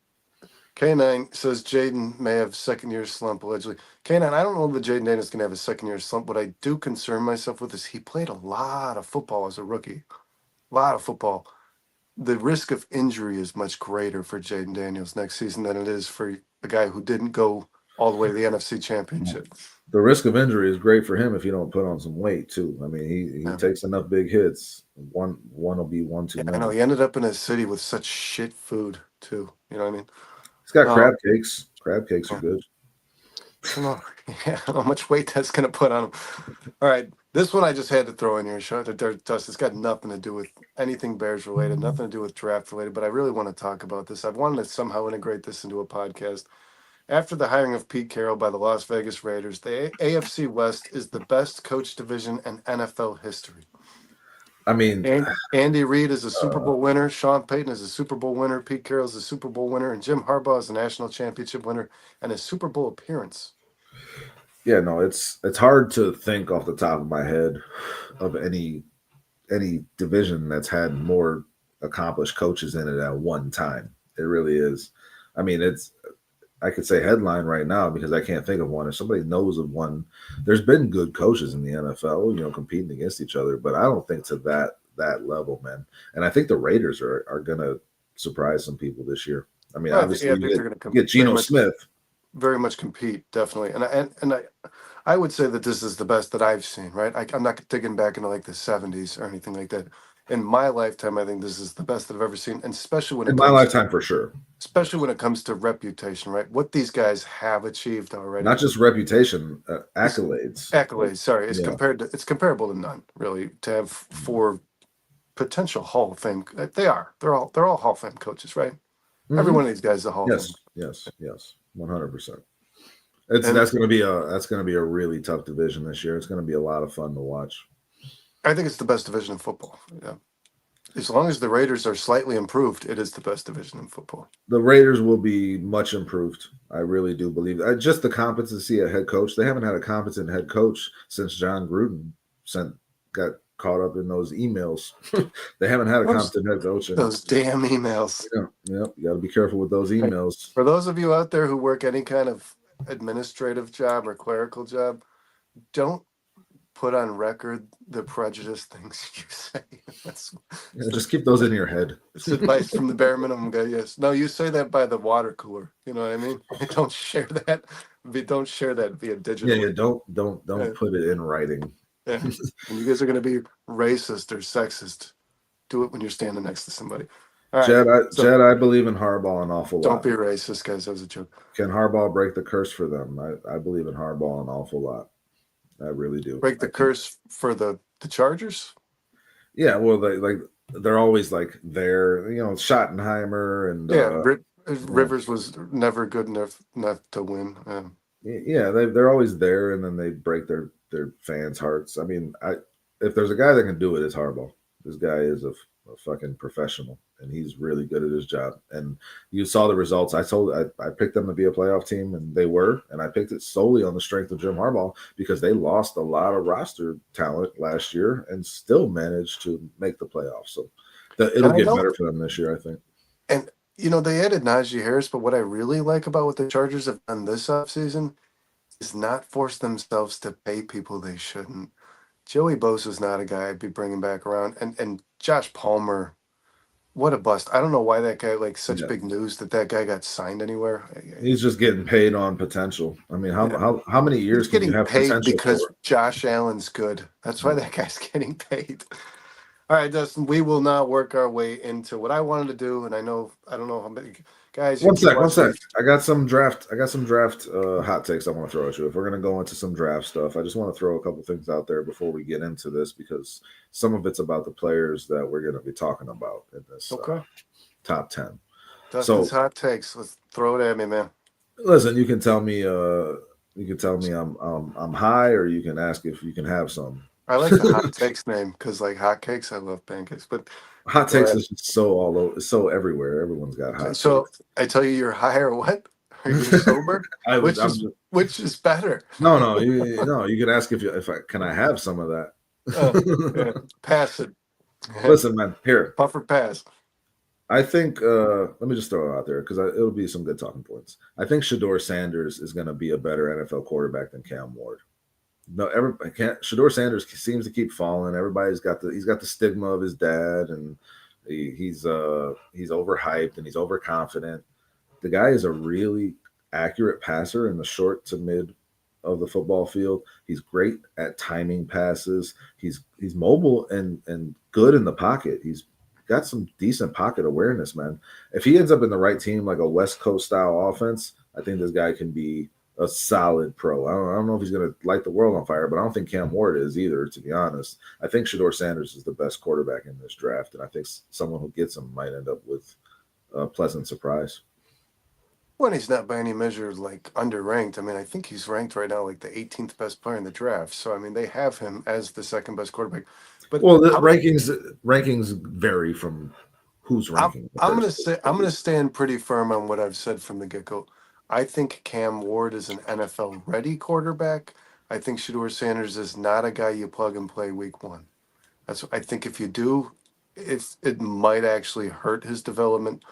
K9 says Jaden may have second-year slump allegedly. K9, I don't know that Jaden Daniels going to have a second-year slump. What I do concern myself with is he played a lot of football as a rookie. A lot of football. The risk of injury is much greater for Jaden Daniels next season than it is for a guy who didn't go all the way to the NFC Championship. The risk of injury is great for him if you don't put on some weight too. I mean, he Yeah. takes enough big hits. One will be one too Yeah, I many. know he ended up in a city with such shit food too. You know what I mean? He's got Um, crab cakes. Crab cakes are yeah. good. I don't know. Yeah, how much weight that's going to put on him. All right, this one I just had to throw in here. Shout out to Dust. It's got nothing to do with anything Bears related, nothing to do with draft related, but I really want to talk about this. I've wanted to somehow integrate this into a podcast. After the hiring of Pete Carroll by the Las Vegas Raiders, the AFC West is the best coach division in NFL history. I mean, And Andy Reid is a Super Bowl winner. Sean Payton is a Super Bowl winner. Pete Carroll is a Super Bowl winner. And Jim Harbaugh is a national championship winner and a Super Bowl appearance. yeah, no, it's hard to think off the top of my head of any division that's had more accomplished coaches in it at one time. It really is. I mean, I could say headline right now because I can't think of one. If somebody knows of one, there's been good coaches in the NFL, competing against each other, but I don't think to that level, man. And I think the Raiders are gonna surprise some people this year. I mean, obviously I think they're going to you get Geno Smith. very much compete, definitely. I would say that this is the best that I've seen. Right, I'm not digging back into like the '70s or anything like that. In my lifetime, I think this is the best that I've ever seen, and In my lifetime for sure. especially when it comes to reputation. Right, what these guys have achieved already. Not just reputation, accolades. Accolades. Sorry, Yeah. it's comparable to none, really. To have 4 potential Hall of Fame, they are. They're all Hall of Fame coaches, right? Mhm. Every one of these guys is a Hall of Fame. Yes, 100%. And That's going to be a really tough division this year. It's going to be a lot of fun to watch. I think it's the best division in football. Yeah. As long as the Raiders are slightly improved, it is the best division in football. The Raiders will be much improved. I really do believe that. Just the competency of head coach. They haven't had a competent head coach since John Gruden got caught up in those emails. They haven't had a competent head coach. Those damn emails. Yeah, you got to be careful with those emails. For those of you out there who work any kind of administrative job or clerical job, don't put on record the prejudiced things you say. Just keep those in your head. It's advice from the Bear Minimum guy. Yes. No, you say that by the water cooler. You know what I mean? Don't share that. Don't share that via digital. Yeah. Don't put it in writing. Yeah. And you guys are going to be racist or sexist. Do it when you're standing next to somebody. All right. Jed, I believe in Harbaugh an awful lot. Don't be racist, guys. That was a joke. Can Harbaugh break the curse for them? I believe in Harbaugh an awful lot. I really do. Break the curse for the Chargers? Yeah, well, they're always like there. Schottenheimer and Rivers was never good enough to win. Yeah, they're always there, and then they break their fans' hearts. I mean, if there's a guy that can do it, it's Harbaugh. This guy is a fucking professional, and he's really good at his job. And you saw the results. I picked them to be a playoff team, and they were. And I picked it solely on the strength of Jim Harbaugh because they lost a lot of roster talent last year and still managed to make the playoffs. So it'll get better for them this year, I think. And they added Najee Harris, but what I really like about what the Chargers have done this offseason is not force themselves to pay people they shouldn't. Joey Bosa's not a guy I'd be bringing back around, and Josh Palmer, what a bust. I don't know why that guy like such Yeah, big news that guy got signed anywhere. he's just getting paid on potential. I mean, Yeah. how many He's years can you getting have paid potential because for? Josh Allen's good. That's why Yeah. that guy's getting paid. All right, Dustin, we will now work our way into what I wanted to do, and I don't know how many guys you keep One watching sec. these. I got some draft hot takes I want to throw at you. If we're gonna go into some draft stuff, I just want to throw a couple things out there before we get into this because some of it's about the players that we're gonna be talking about in this Okay. top 10. Dustin's So hot takes. Let's throw it at me, man. listen, you can tell me I'm high, or you can ask if you can have some. I like the hot takes name because like hot cakes, I love pancakes. But Hot go takes ahead. is just so all over, it's so everywhere. Everyone's got hot So takes. I tell you, you're high or what? Or you're sober? I'm just, Which is better? no, you can ask if I can I have some of Uh, that. yeah. Pass it. Listen, man, here. Puff or pass. I think let me just throw it out there because it'll be some good talking points. I think Shador Sanders is going to be a better NFL quarterback than Cam Ward. No, Shador Sanders seems to keep falling. He's got the stigma of his dad, and he's overhyped and he's overconfident. The guy is a really accurate passer in the short to mid of the football field. He's great at timing passes. He's mobile and good in the pocket. He's got some decent pocket awareness, man. If he ends up in the right team, like a West Coast style offense, I think this guy can be a solid pro. I don't know if he's going to light the world on fire, but I don't think Cam Ward is either, to be honest. I think Shador Sanders is the best quarterback in this draft, and I think someone who gets him might end up with a pleasant surprise. When he's not by any measure like underranked. I mean, I think he's ranked right now like the 18th best player in the draft. So I mean, they have him as the second best quarterback. But Well, the I'm rankings vary from who's I'm ranking the I'm gonna person. say I'm gonna stand pretty firm on what I've said from the get go. I think Cam Ward is an NFL ready quarterback. I think Shador Sanders is not a guy you plug and play week one. That's I think if you do, it might actually hurt his development.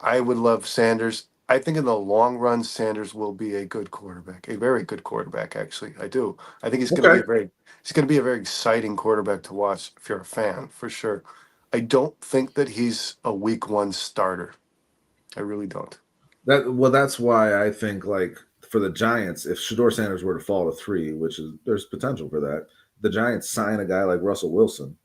I would love Sanders. I think in the long run, Sanders will be a good quarterback, a very good quarterback. Actually, I do. I think Okay, he's going to be a very exciting quarterback to watch if you're a fan for sure. I don't think that he's a week one starter. I really don't. that's why I think like for the Giants, if Shador Sanders were to fall to 3, which is there's potential for that, the Giants sign a guy like Russell Wilson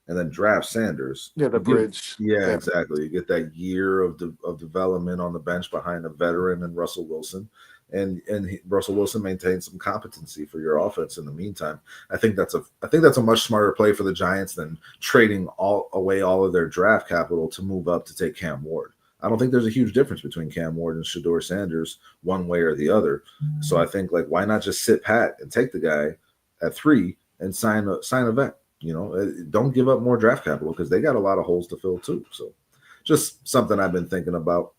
and then draft Sanders. Yeah, the You give bridge. Yeah, Yeah, exactly. You get that year of development on the bench behind a veteran and Russell Wilson, and Russell Wilson maintains some competency for your offense in the meantime. I think that's a much smarter play for the Giants than trading all of their draft capital to move up to take Cam Ward. I don't think there's a huge difference between Cam Ward and Shador Sanders one way or the other. So I think like why not just sit pat and take the guy at 3 and sign a vet. Don't give up more draft capital because they got a lot of holes to fill too. So, just something I've been thinking about.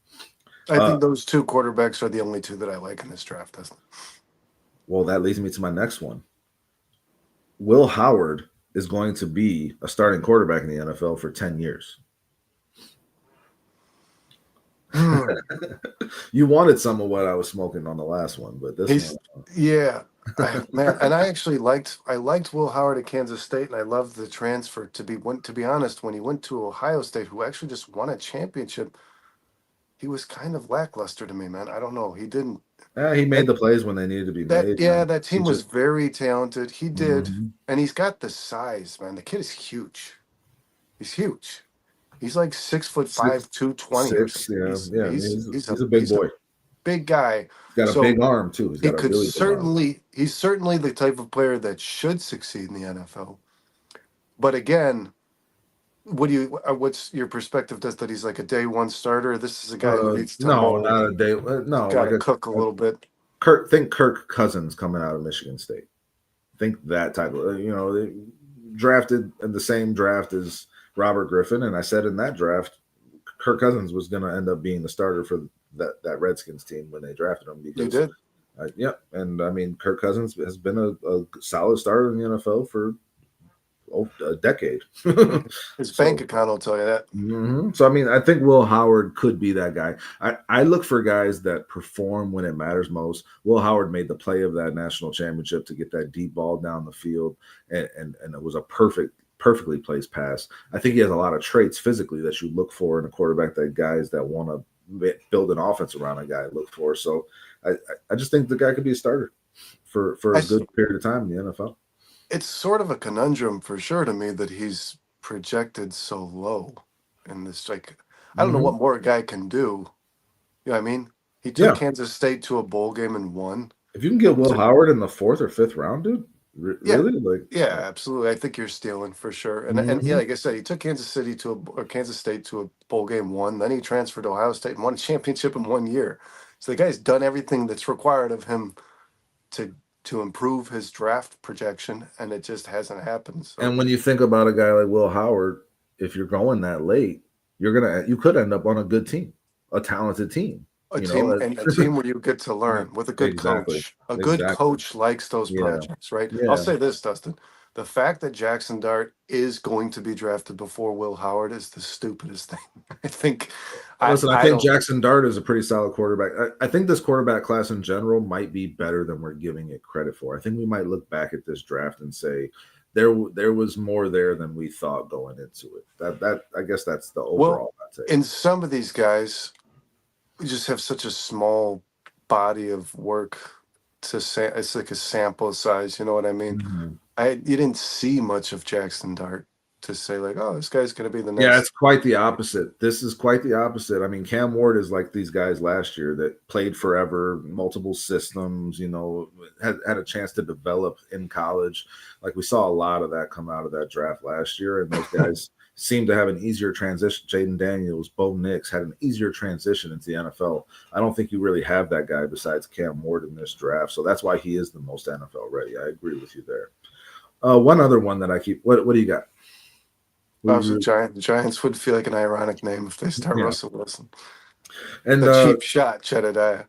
I Uh, think those two quarterbacks are the only two that I like in this draft. well, that leads me to my next one. Will Howard is going to be a starting quarterback in the NFL for 10 years. Hmm. You wanted some of what I was smoking on the last one, but this one, He's yeah, man, and I liked Will Howard at Kansas State, and I loved the transfer. To be honest, when he went to Ohio State, who actually just won a championship, he was kind of lackluster to me, man. I don't know. He didn't he made that the plays when they needed to be made, man. that He team was just, very talented. He did, mhm. and he's got the size, man. The kid is huge. He's huge. He's like 6'5", six, 220 or six, something. yeah, yeah. He's a big He's a boy. big guy. He's got a So big arm too. He's he got a could really big arm. he's certainly the type of player that should succeed in the NFL. But again, what's your perspective? Does that he's like a day one starter? This is a guy who needs to No, mold. not a day. No, Got like to cook a a little bit. Kirk Cousins coming out of Michigan State. Think that type of they drafted in the same draft as Robert Griffin, and I said in that draft, Kirk Cousins was going to end up being the starter for that Redskins team when they drafted him You because, did. yeah, and I mean Kirk Cousins has been a solid starter in the NFL for a decade. His bank So account will tell you that. So I mean, I think Will Howard could be that guy. I look for guys that perform when it matters most. Will Howard made the play of that national championship to get that deep ball down the field, and it was a perfectly placed pass. I think he has a lot of traits physically that you look for in a quarterback that guys that want to build an offense around a guy look for. So I just think the guy could be a starter for I, a good period of time in the NFL. it's sort of a conundrum for sure to me that he's projected so low in this. Like, I don't know Mm-hmm. what more a guy can do. You know what I mean? He took Yeah, Kansas State to a bowl game and won. if you can get He Will took, Howard in the fourth or fifth round, dude, yeah, really like. yeah, absolutely. I think you're stealing for sure. And yeah, Mhm. like I said, he took Kansas City to or Kansas State to a bowl game, won. Then he transferred to Ohio State and won a championship in 1 year. So the guy's done everything that's required of him to to improve his draft projection, and it just hasn't happened. And So when you think about a guy like Will Howard, if you're going that late, you could end up on a good team, a talented team. a You know, team and a team where you get to learn with a good exactly, coach. A good exactly. coach likes those Yeah, projects, right? I'll yeah. say this, Dustin. The fact that Jackson Dart is going to be drafted before Will Howard is the stupidest thing. I think Listen, I I think don't Jackson Dart is a pretty solid quarterback. I think this quarterback class in general might be better than we're giving it credit for. I think we might look back at this draft and say there was more there than we thought going into it. That I guess that's the well overall I take. in some of these guys we just have such a small body of work to say it's like a sample size, you know what I mean? Mhm. You didn't see much of Jackson Dart to say like, oh, this guy's gonna be the Yeah, next. it's quite the opposite. This is quite the opposite. I mean, Cam Ward is like these guys last year that played forever, multiple systems, had a chance to develop in college. Like we saw a lot of that come out of that draft last year, and those guys seem to have an easier transition. Jaden Daniels, Bo Nix had an easier transition into the NFL. I don't think you really have that guy besides Cam Ward in this draft. So that's why he is the most NFL ready. I agree with you there. One other one that I keep. What do you got? Also, Giants would feel like an ironic name if they start Yeah. Russell Wilson. And The cheap shot, Jedediah.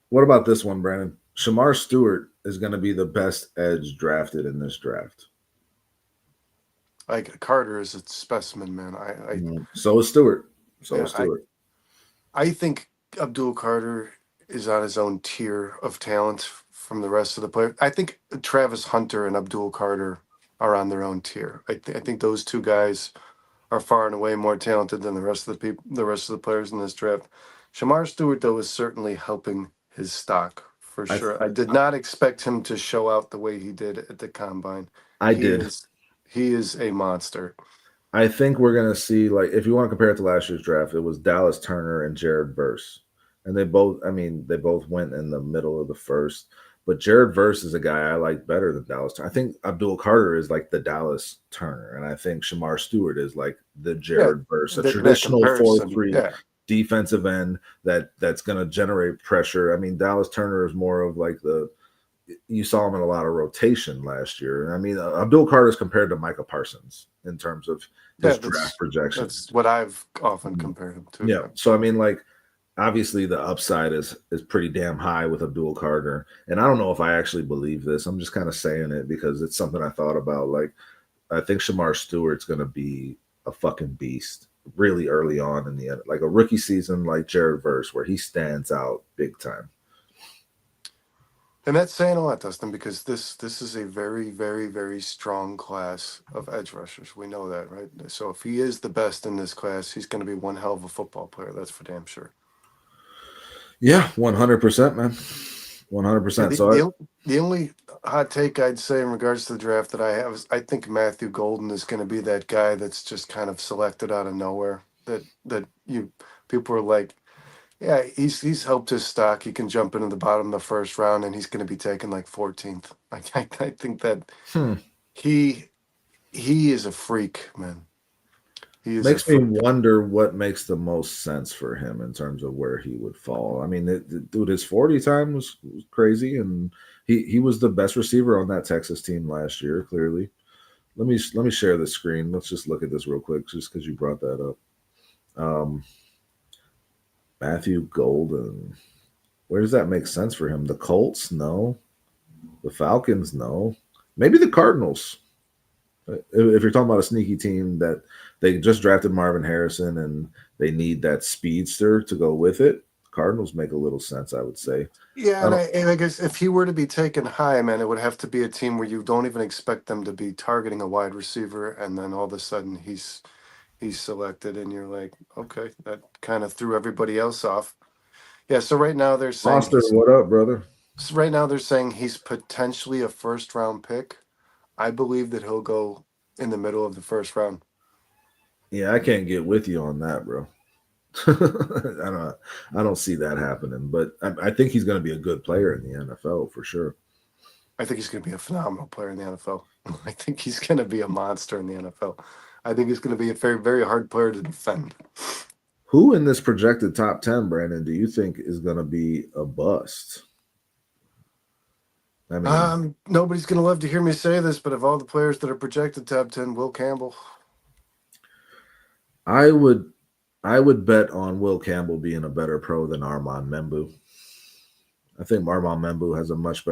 what about this one, Brandon? Shamar Stewart is going to be the best edge drafted in this draft. Like Carter is a specimen, man. So is Stewart. So Yeah, is Stewart. I think Abdul Carter is on his own tier of talent from the rest of the players. I think Travis Hunter and Abdul Carter are on their own tier. I think those two guys are far and away more talented than the rest of the people, the rest of the players in this draft. Shamar Stewart, though, is certainly helping his stock for I sure. I did not expect him to show out the way he did at the combine. I He did. is he is a monster. I think we're going to see, like, if you want to compare it to last year's draft, it was Dallas Turner and Jared Verse. And they both went in the middle of the first. But Jared Verse is a guy I like better than Dallas Turner. I think Abdul Carter is like the Dallas Turner. And I think Shamar Stewart is like the Yeah, Jared Verse, a that traditional comparison. 4-3 Yeah, defensive end that's going to generate pressure. I mean, Dallas Turner is more of like you saw him in a lot of rotation last year. I mean, Abdul Carter is compared to Micah Parsons in terms of yeah. his draft projection. That's what I've often Mhm. compared him to. Yeah. Yeah. So I mean, like, obviously the upside is pretty damn high with Abdul Carter, and I don't know if I actually believe this. I'm just kind of saying it because it's something I thought about. Like, I think Shamar Stewart's going to be a fucking beast really early on in the end, like a rookie season, like Jared Verse, where he stands out big time. And that's saying a lot, Dustin, because this is a very, very, very strong class of edge rushers. We know that, right? So if he is the best in this class, he's going to be one hell of a football player. That's for damn sure. Yeah, 100%, man. Yeah, 100%. the only hot take I'd say in regards to the draft that I have is I think Matthew Golden is going to be that guy that's just kind of selected out of nowhere. That you people are like, yeah, he's helped his stock. He can jump into the bottom of the first round, and he's going to be taken like 14th. I think that Hmm. he he is a freak, man. He is a Makes me freak. wonder what makes the most sense for him in terms of where he would fall. I mean, dude, his 40 time was crazy, and he was the best receiver on that Texas team last year. Clearly, let me share the screen. Let's just look at this real quick, just because you brought that up. Um, Matthew Golden. Where does that make sense for him? The Colts, no. The Falcons, no. Maybe the Cardinals. If you're talking about a sneaky team that they just drafted Marvin Harrison and they need that speedster to go with it, Cardinals make a little sense, I would say. Yeah, I don't. and I guess if he were to be taken high, man, it would have to be a team where you don't even expect them to be targeting a wide receiver, and then all of a sudden he's selected, and you're like, okay, that kind of threw everybody else off. Yeah, so right now they're saying Foster, what up, brother? he's potentially a first round pick. I believe that he'll go in the middle of the first round. Yeah, I can't get with you on that, bro. I don't see that happening, but I think he's going to be a good player in the NFL for sure. I think he's going to be a phenomenal player in the NFL. I think he's going to be a monster in the NFL. I think he's going to be a very, very hard player to defend. Who in this projected top 10, Brandon, do you think is going to be a bust? I mean, Nobody's going to love to hear me say this, but of all the players that are projected top 10, Will Campbell. I would bet on Will Campbell being a better pro than Armand Membu. I think Armand Membu has a much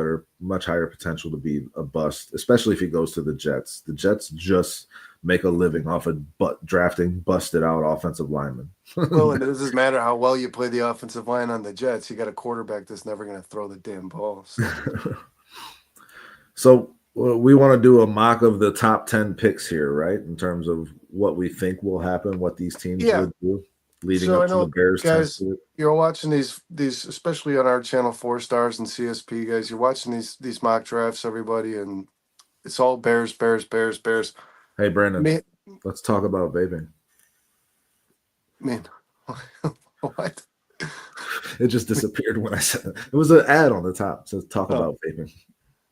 higher potential to be a bust, especially if he goes to the Jets. The Jets just make a living off of drafting busted out offensive linemen. Well, and it doesn't matter how well you play the offensive line on the Jets. You got a quarterback that's never going to throw the damn ball. So we want to do a mock of the top 10 picks here, right? In terms of what we think will happen, what these teams Yeah. would do leading So up I to know, the Bears. guys, you're watching these, especially on our channel, 4 Stars and CSP, guys. You're watching these mock drafts, everybody, and it's all Bears, Bears, Bears, Bears. Hey, Brandon, Man, let's talk about vaping. man, what? It just disappeared when I said it. It was an ad on the top. It says talk Oh. about vaping.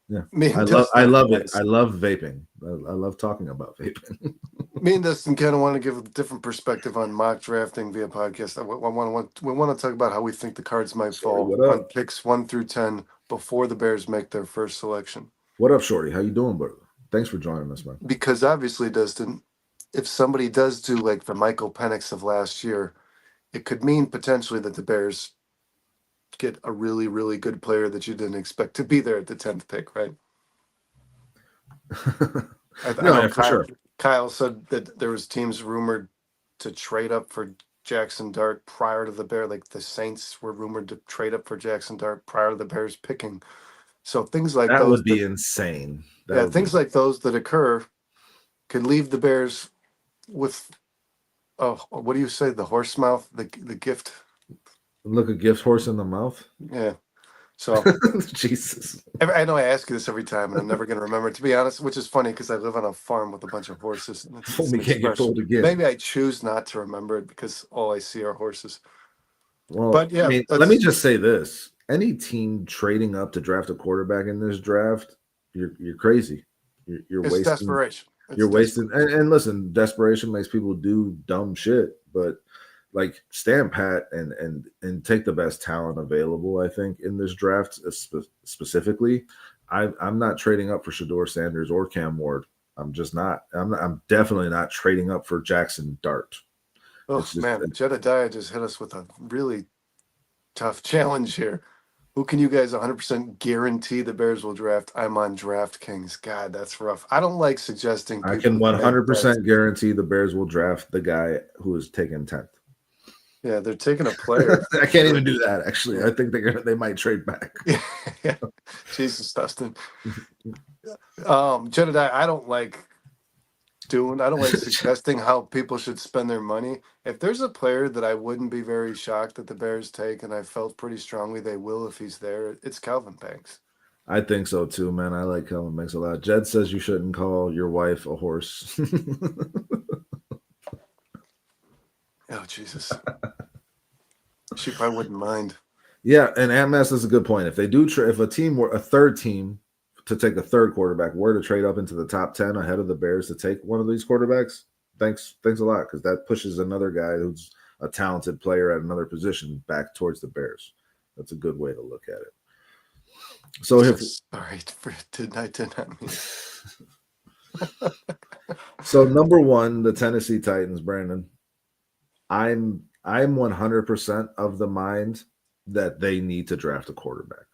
Yeah, Me and I love Dustin, it. I love vaping. I love talking about vaping. Me and Dustin kind of want to give a different perspective on mock drafting via podcast. We want to talk about how we think the cards might Shorty, fall what on up? picks 1 through 10 before the Bears make their first selection. What up, Shorty? How you doing, brother? Thanks for joining us, man. Because obviously, Dustin, if somebody does do like the Michael Penix of last year, it could mean potentially that the Bears get a really, really good player that you didn't expect to be there at the 10th pick, right? I know for sure. Kyle said that there was teams rumored to trade up for Jackson Dart prior to the Bear. Like the Saints were rumored to trade up for Jackson Dart prior to the Bears picking. So things like that those would be insane. Things like those that occur could leave the Bears with what do you say? The horse mouth, the gift. Look a gift horse in the mouth. Yeah. So Jesus. I know I ask you this every time, and I'm never going to remember it, to be honest, which is funny because I live on a farm with a bunch of horses. And We can't get fooled again. Maybe I choose not to remember it because all I see are horses. Well, but yeah, I mean, let me just say this: any team trading up to draft a quarterback in this draft, you're crazy. You're wasting desperation. You're wasting. And listen, desperation makes people do dumb shit, but like stand pat and take the best talent available. I think in this draft specifically, I'm not trading up for Shador Sanders or Cam Ward. I'm just not. I'm definitely not trading up for Jackson Dart. Oh man, Jedediah just hit us with a really tough challenge here. Who can you guys 100% guarantee the Bears will draft? I'm on DraftKings. God, that's rough. I don't like suggesting. I can 100% guarantee the Bears will draft the guy who is taken 10th. Yeah, they're taking a player. I can't even do that. Actually, yeah. I think they might trade back. Yeah. Jesus, Dustin. Jedediah, I don't like suggesting how people should spend their money. If there's a player that I wouldn't be very shocked that the Bears take, and I felt pretty strongly they will if he's there, it's Calvin Banks. I think so too, man. I like Calvin Banks a lot. Jed says you shouldn't call your wife a horse. Oh, Jesus. She probably wouldn't mind. Yeah, and MS is a good point. If they do, if a third team to take a third quarterback were to trade up into the top 10 ahead of the Bears to take one of these quarterbacks, thanks a lot, because that pushes another guy who's a talented player at another position back towards the Bears. That's a good way to look at it. So did not mean. So number one, the Tennessee Titans, Brandon. I'm 100% of the mind that they need to draft a quarterback.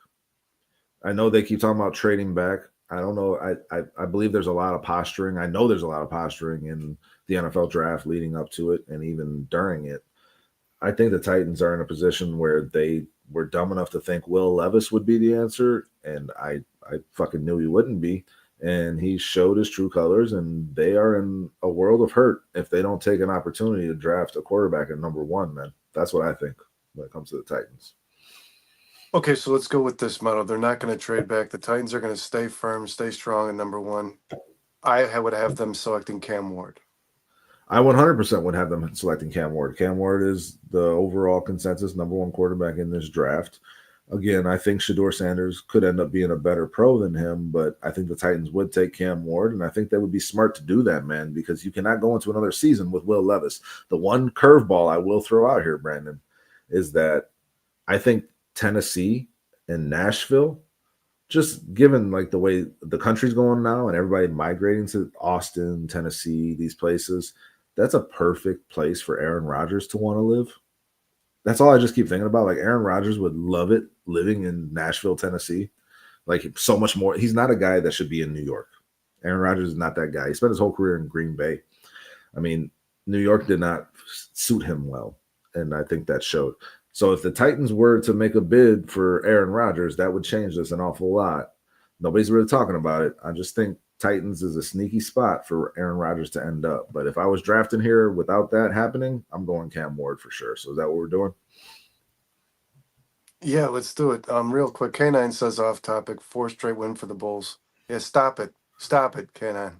I know they keep talking about trading back. I don't know. I believe there's a lot of posturing. I know there's a lot of posturing in the NFL draft leading up to it and even during it. I think the Titans are in a position where they were dumb enough to think Will Levis would be the answer, and I fucking knew he wouldn't be. And he showed his true colors, and they are in a world of hurt if they don't take an opportunity to draft a quarterback at number one, man. That's what I think when it comes to the Titans. Okay, so let's go with this model. They're not going to trade back. The Titans are going to stay firm, stay strong at number one. Would have them selecting Cam Ward. I 100% would have them selecting Cam Ward. Cam Ward is the overall consensus number one quarterback in this draft. Again, I think Shador Sanders could end up being a better pro than him, but I think the Titans would take Cam Ward, and I think they would be smart to do that, man, because you cannot go into another season with Will Levis. The one curveball I will throw out here, Brandon, is that I think Tennessee and Nashville, just given like the way the country's going now and everybody migrating to Austin, Tennessee, these places, that's a perfect place for Aaron Rodgers to want to live. That's all I just keep thinking about. Like Aaron Rodgers would love it living in Nashville, Tennessee. Like so much more. He's not a guy that should be in New York. Aaron Rodgers is not that guy. He spent his whole career in Green Bay. I mean, New York did not suit him well, and I think that showed. So if the Titans were to make a bid for Aaron Rodgers, that would change this an awful lot. Nobody's really talking about it. I just think Titans is a sneaky spot for Aaron Rodgers to end up. But if I was drafting here without that happening, I'm going Cam Ward for sure. So is that what we're doing? Yeah, let's do it. Real quick. K9 says off topic, 4 straight win for the Bulls. Yeah, stop it. Stop it, K9.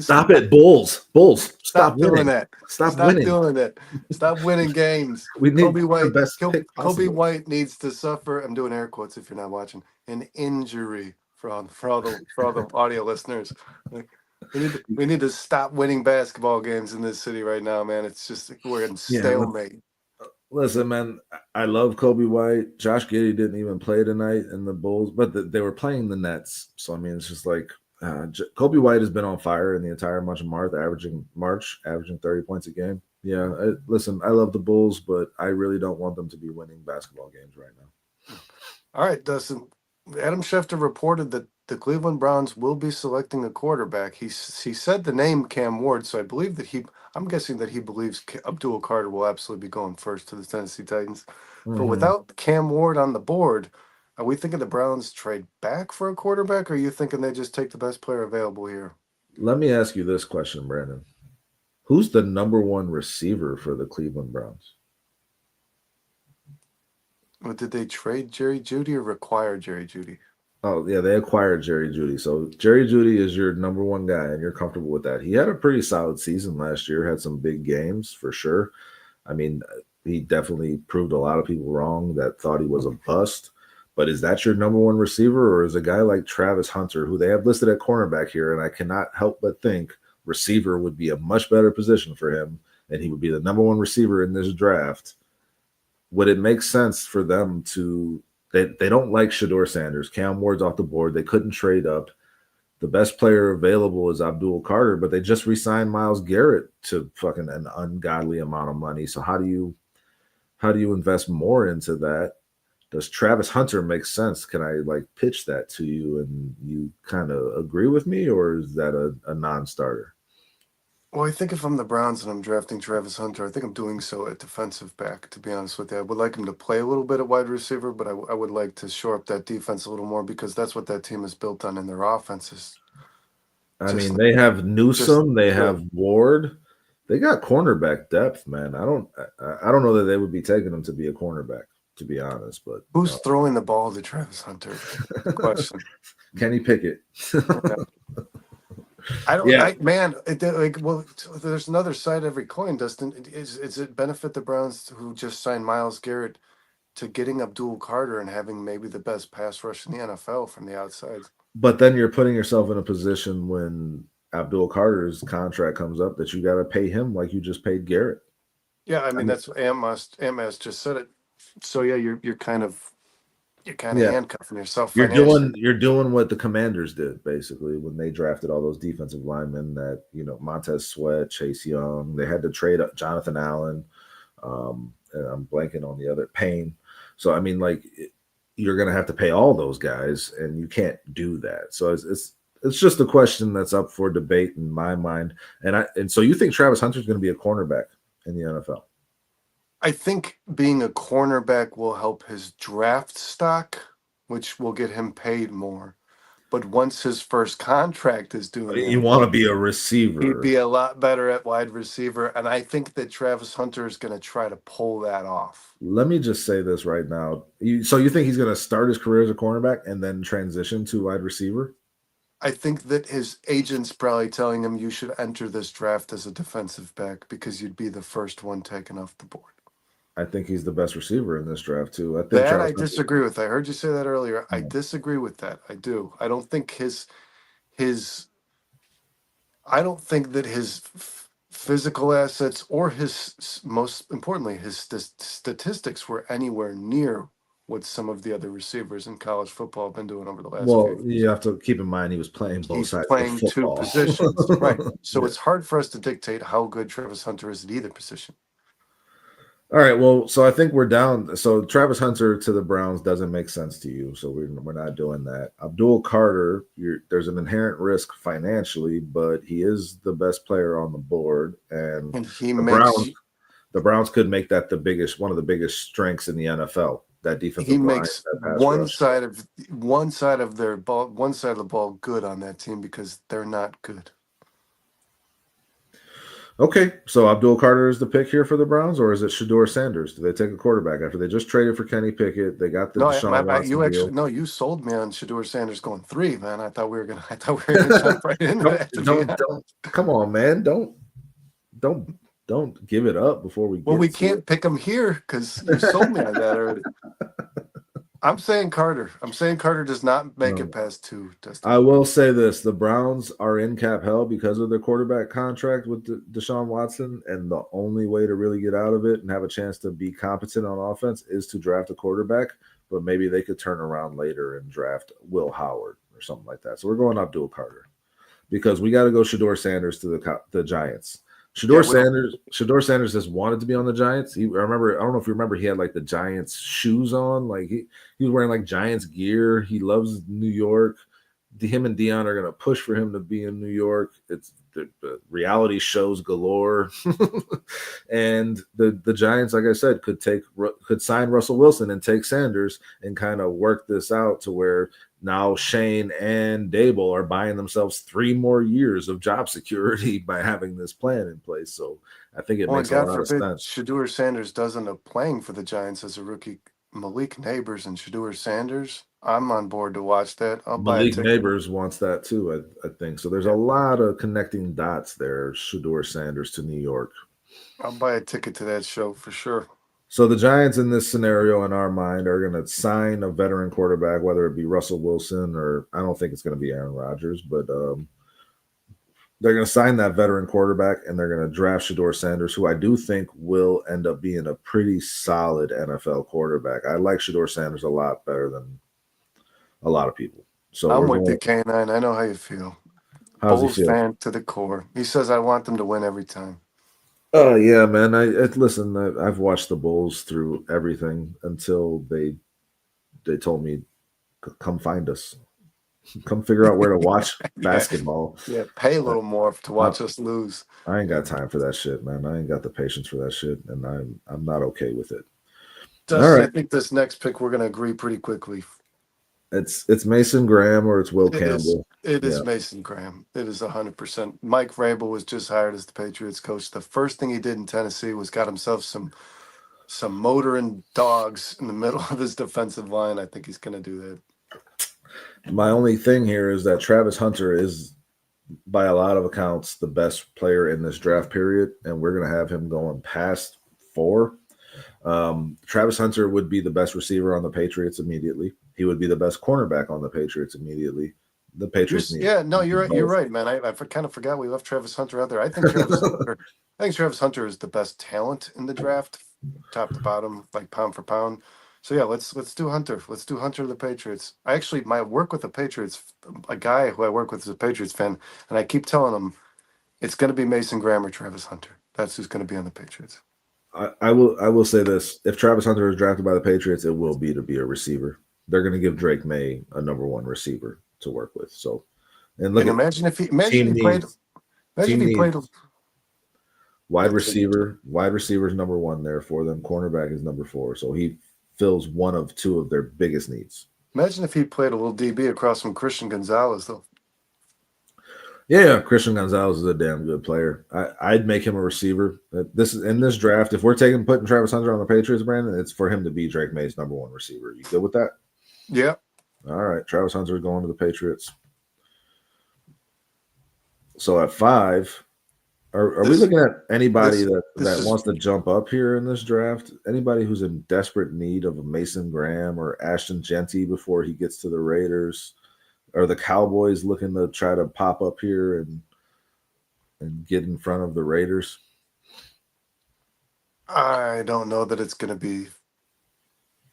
Stop it, Bulls. Bulls. Stop doing winning. that. Stop winning. Doing it. Stop winning games. We need Kobe White. the best pick Kobe possible. White needs to suffer. I'm doing air quotes if you're not watching. An injury for all the audio listeners. Like, we need to stop winning basketball games in this city right now, man. It's just we're in stalemate. Listen, man, I love Kobe White. Josh Giddey didn't even play tonight in the Bulls, but they were playing the Nets. So I mean, it's just like Kobe White has been on fire in the entire month of March, averaging 30 points a game. Yeah, listen, I love the Bulls, but I really don't want them to be winning basketball games right now. All right, Dustin. Adam Schefter reported that the Cleveland Browns will be selecting a quarterback. He said the name Cam Ward, so I believe that I'm guessing that he believes Abdul Carter will absolutely be going first to the Tennessee Titans. Mm-hmm. But without Cam Ward on the board, are we thinking the Browns trade back for a quarterback, or are you thinking they just take the best player available here? Let me ask you this question, Brandon. Who's the number one receiver for the Cleveland Browns? Well, did they trade Jerry Jeudy or require Jerry Jeudy? Oh, yeah, they acquired Jerry Jeudy. So Jerry Jeudy is your number one guy, and you're comfortable with that. He had a pretty solid season last year, had some big games for sure. I mean, he definitely proved a lot of people wrong that thought he was a bust. But is that your number one receiver, or is a guy like Travis Hunter, who they have listed at cornerback here, and I cannot help but think receiver would be a much better position for him, and he would be the number one receiver in this draft? Would it make sense for them to they don't like Shador Sanders. Cam Ward's off the board. They couldn't trade up. The best player available is Abdul Carter, but they just re-signed Myles Garrett to fucking an ungodly amount of money. So how do you invest more into that? Does Travis Hunter make sense? Can I like pitch that to you and you kind of agree with me, or is that a non-starter? Well, I think if I'm the Browns and I'm drafting Travis Hunter, I think I'm doing so at defensive back, to be honest with you. I would like him to play a little bit at wide receiver, but I would like to shore up that defense a little more because that's what that team is built on in their offenses. I mean, they have Newsome, they have Ward. They got cornerback depth, man. I don't know that they would be taking him to be a cornerback, to be honest. But who's throwing the ball to Travis Hunter? Question. Kenny Pickett. I don't, man. There's another side of every coin, Dustin. Is it benefit the Browns who just signed Myles Garrett to getting Abdul Carter and having maybe the best pass rush in the NFL from the outside? But then you're putting yourself in a position when Abdul Carter's contract comes up that you got to pay him like you just paid Garrett. Yeah, I mean that's Amos just said it. So yeah, you're kind of handcuffing yourself. You're doing what the Commanders did basically when they drafted all those defensive linemen that Montez Sweat, Chase Young. They had to trade up Jonathan Allen. And I'm blanking on the other Payne. So I mean, like you're going to have to pay all those guys, and you can't do that. So it's just a question that's up for debate in my mind. And so you think Travis Hunter is going to be a cornerback in the NFL? I think being a cornerback will help his draft stock, which will get him paid more. But once his first contract is due in the You want to NFL, be a he'd receiver. be a lot better at wide receiver. And I think that Travis Hunter is going to try to pull that off. Let me just say this right now. So you think he's going to start his career as a cornerback and then transition to wide receiver? I think that his agent's probably telling him you should enter this draft as a defensive back because you'd be the first one taken off the board. I think he's the best receiver in this draft too. I think That Travis I Hunter. disagree with. I heard you say that earlier. I Yeah. disagree with that. I do. I don't think his I don't think that his physical assets or most importantly his statistics were anywhere near what some of the other receivers in college football have been doing over the last few Well, years. you have to keep in mind he was playing both He's sides of the playing two football. positions, right? So Yeah. it's hard for us to dictate how good Travis Hunter is at either position. All right. Well, so I think we're down. So Travis Hunter to the Browns doesn't make sense to you. So we're not doing that. Abdul Carter, there's an inherent risk financially, but he is the best player on the board, and And he the makes Browns the Browns could make that one of the biggest strengths in the NFL. That he defensive line, makes that pass rush. one side of their ball, one side of the ball good on that team because they're not good. Okay, so Abdul Carter is the pick here for the Browns, or is it Shador Sanders? Do they take a quarterback after they just traded for Kenny Pickett? They got the No, Deshaun you Watson actually deal. no, you sold me on Shador Sanders going 3, man. I thought we were gonna jump right into don't that. To be don't honest. don't come on, man! Don't don't give it up before we Well, get we to it. can't pick him here because you sold me on that already. I'm saying Carter. I'm saying Carter does not make it Um, past 2. I will say this: the Browns are in cap hell because of their quarterback contract with Deshaun Watson, and the only way to really get out of it and have a chance to be competent on offense is to draft a quarterback. But maybe they could turn around later and draft Will Howard or something like that. So we're going Abdul Carter because we got to go Shador Sanders to the Giants. Yeah, Shador Sanders has wanted to be on the Giants. I remember. I don't know if you remember. He had like the Giants shoes on. Like he was wearing like Giants gear. He loves New York. Him and Dion are going to push for him to be in New York. It's the reality shows galore, and the Giants, like I said, could sign Russell Wilson and take Sanders and kind of work this out to where now Shane and Dable are buying themselves 3 more years of job security by having this plan in place. So I think it well, and makes a God lot of forbid sense. Shador Sanders does end up playing for the Giants as a rookie. Malik Neighbors and Shador Sanders. I'm on board to watch that. I'll buy a Malik ticket. Neighbors wants that too, I think. So there's a Yeah, lot of connecting dots there, Shador Sanders to New York. I'll buy a ticket to that show for sure. So the Giants in this scenario, in our mind, are going to sign a veteran quarterback, whether it be Russell Wilson or I don't think it's going to be Aaron Rodgers, but they're going to sign that veteran quarterback and they're going to draft Shador Sanders, who I do think will end up being a pretty solid NFL quarterback. I like Shador Sanders a lot better than a lot of people. So I'm we're with you, going. K9. I know how you feel. How's he Bulls feel? fan to the core. He says I want them to win every time. Oh yeah, man. Listen. I've watched the Bulls through everything until they told me, come find us, come figure out where to watch Yeah, basketball. yeah. Pay a Uh, little more to I, watch us lose. I ain't got time for that shit, man. I ain't got the patience for that shit, and I'm not okay with it. All Dustin, I right, think this next pick we're going to agree pretty quickly. it's Mason Graham or it's Will It is. Campbell. It Yeah, is Mason Graham. It is 100%. Mike Vrabel was just hired as the Patriots coach. The first thing he did in Tennessee was got himself some motoring dogs in the middle of his defensive line. I think he's going to do that. my only thing here is that Travis Hunter is, by a lot of accounts, the best player in this draft period, and we're gonna have him going past 4. Travis Hunter would be the best receiver on the Patriots immediately. He would be the best cornerback on the Patriots immediately. The Patriots need Yeah, no, you're right. You're both. right, man. I kind of forgot we left Travis Hunter out there. I think Travis Hunter. I think Travis Hunter is the best talent in the draft, top to bottom, like pound for pound. So yeah, let's do Hunter. Let's do Hunter to the Patriots. I actually my work with the Patriots, a guy who I work with is a Patriots fan, and I keep telling him it's going to be Mason Graham or Travis Hunter. That's who's going to be on the Patriots. I will say this: if Travis Hunter is drafted by the Patriots, it will be to be a receiver. they're going to give Drake May a number one receiver to work with. So, and look And at imagine if team he played. needs Imagine team if he played. needs wide That's it. receiver. Wide receiver is number one there for them. Cornerback is number four. So he fills one of two of their biggest needs. Imagine if he played a little DB across from Christian Gonzalez, though. Yeah, Christian Gonzalez is a damn good player. I'd make him a receiver. This is in this draft. If we're putting Travis Hunter on the Patriots, Brandon, it's for him to be Drake May's number one receiver. You good with that? Yeah. All right, Travis Hunter going to the Patriots. So at 5, are we This looking at anybody this that, this that is wants to jump up here in this draft? Anybody who's in desperate need of a Mason Graham or Ashton Genty before he gets to the Raiders? Are the Cowboys looking to try to pop up here and get in front of the Raiders? I don't know that it's going to be.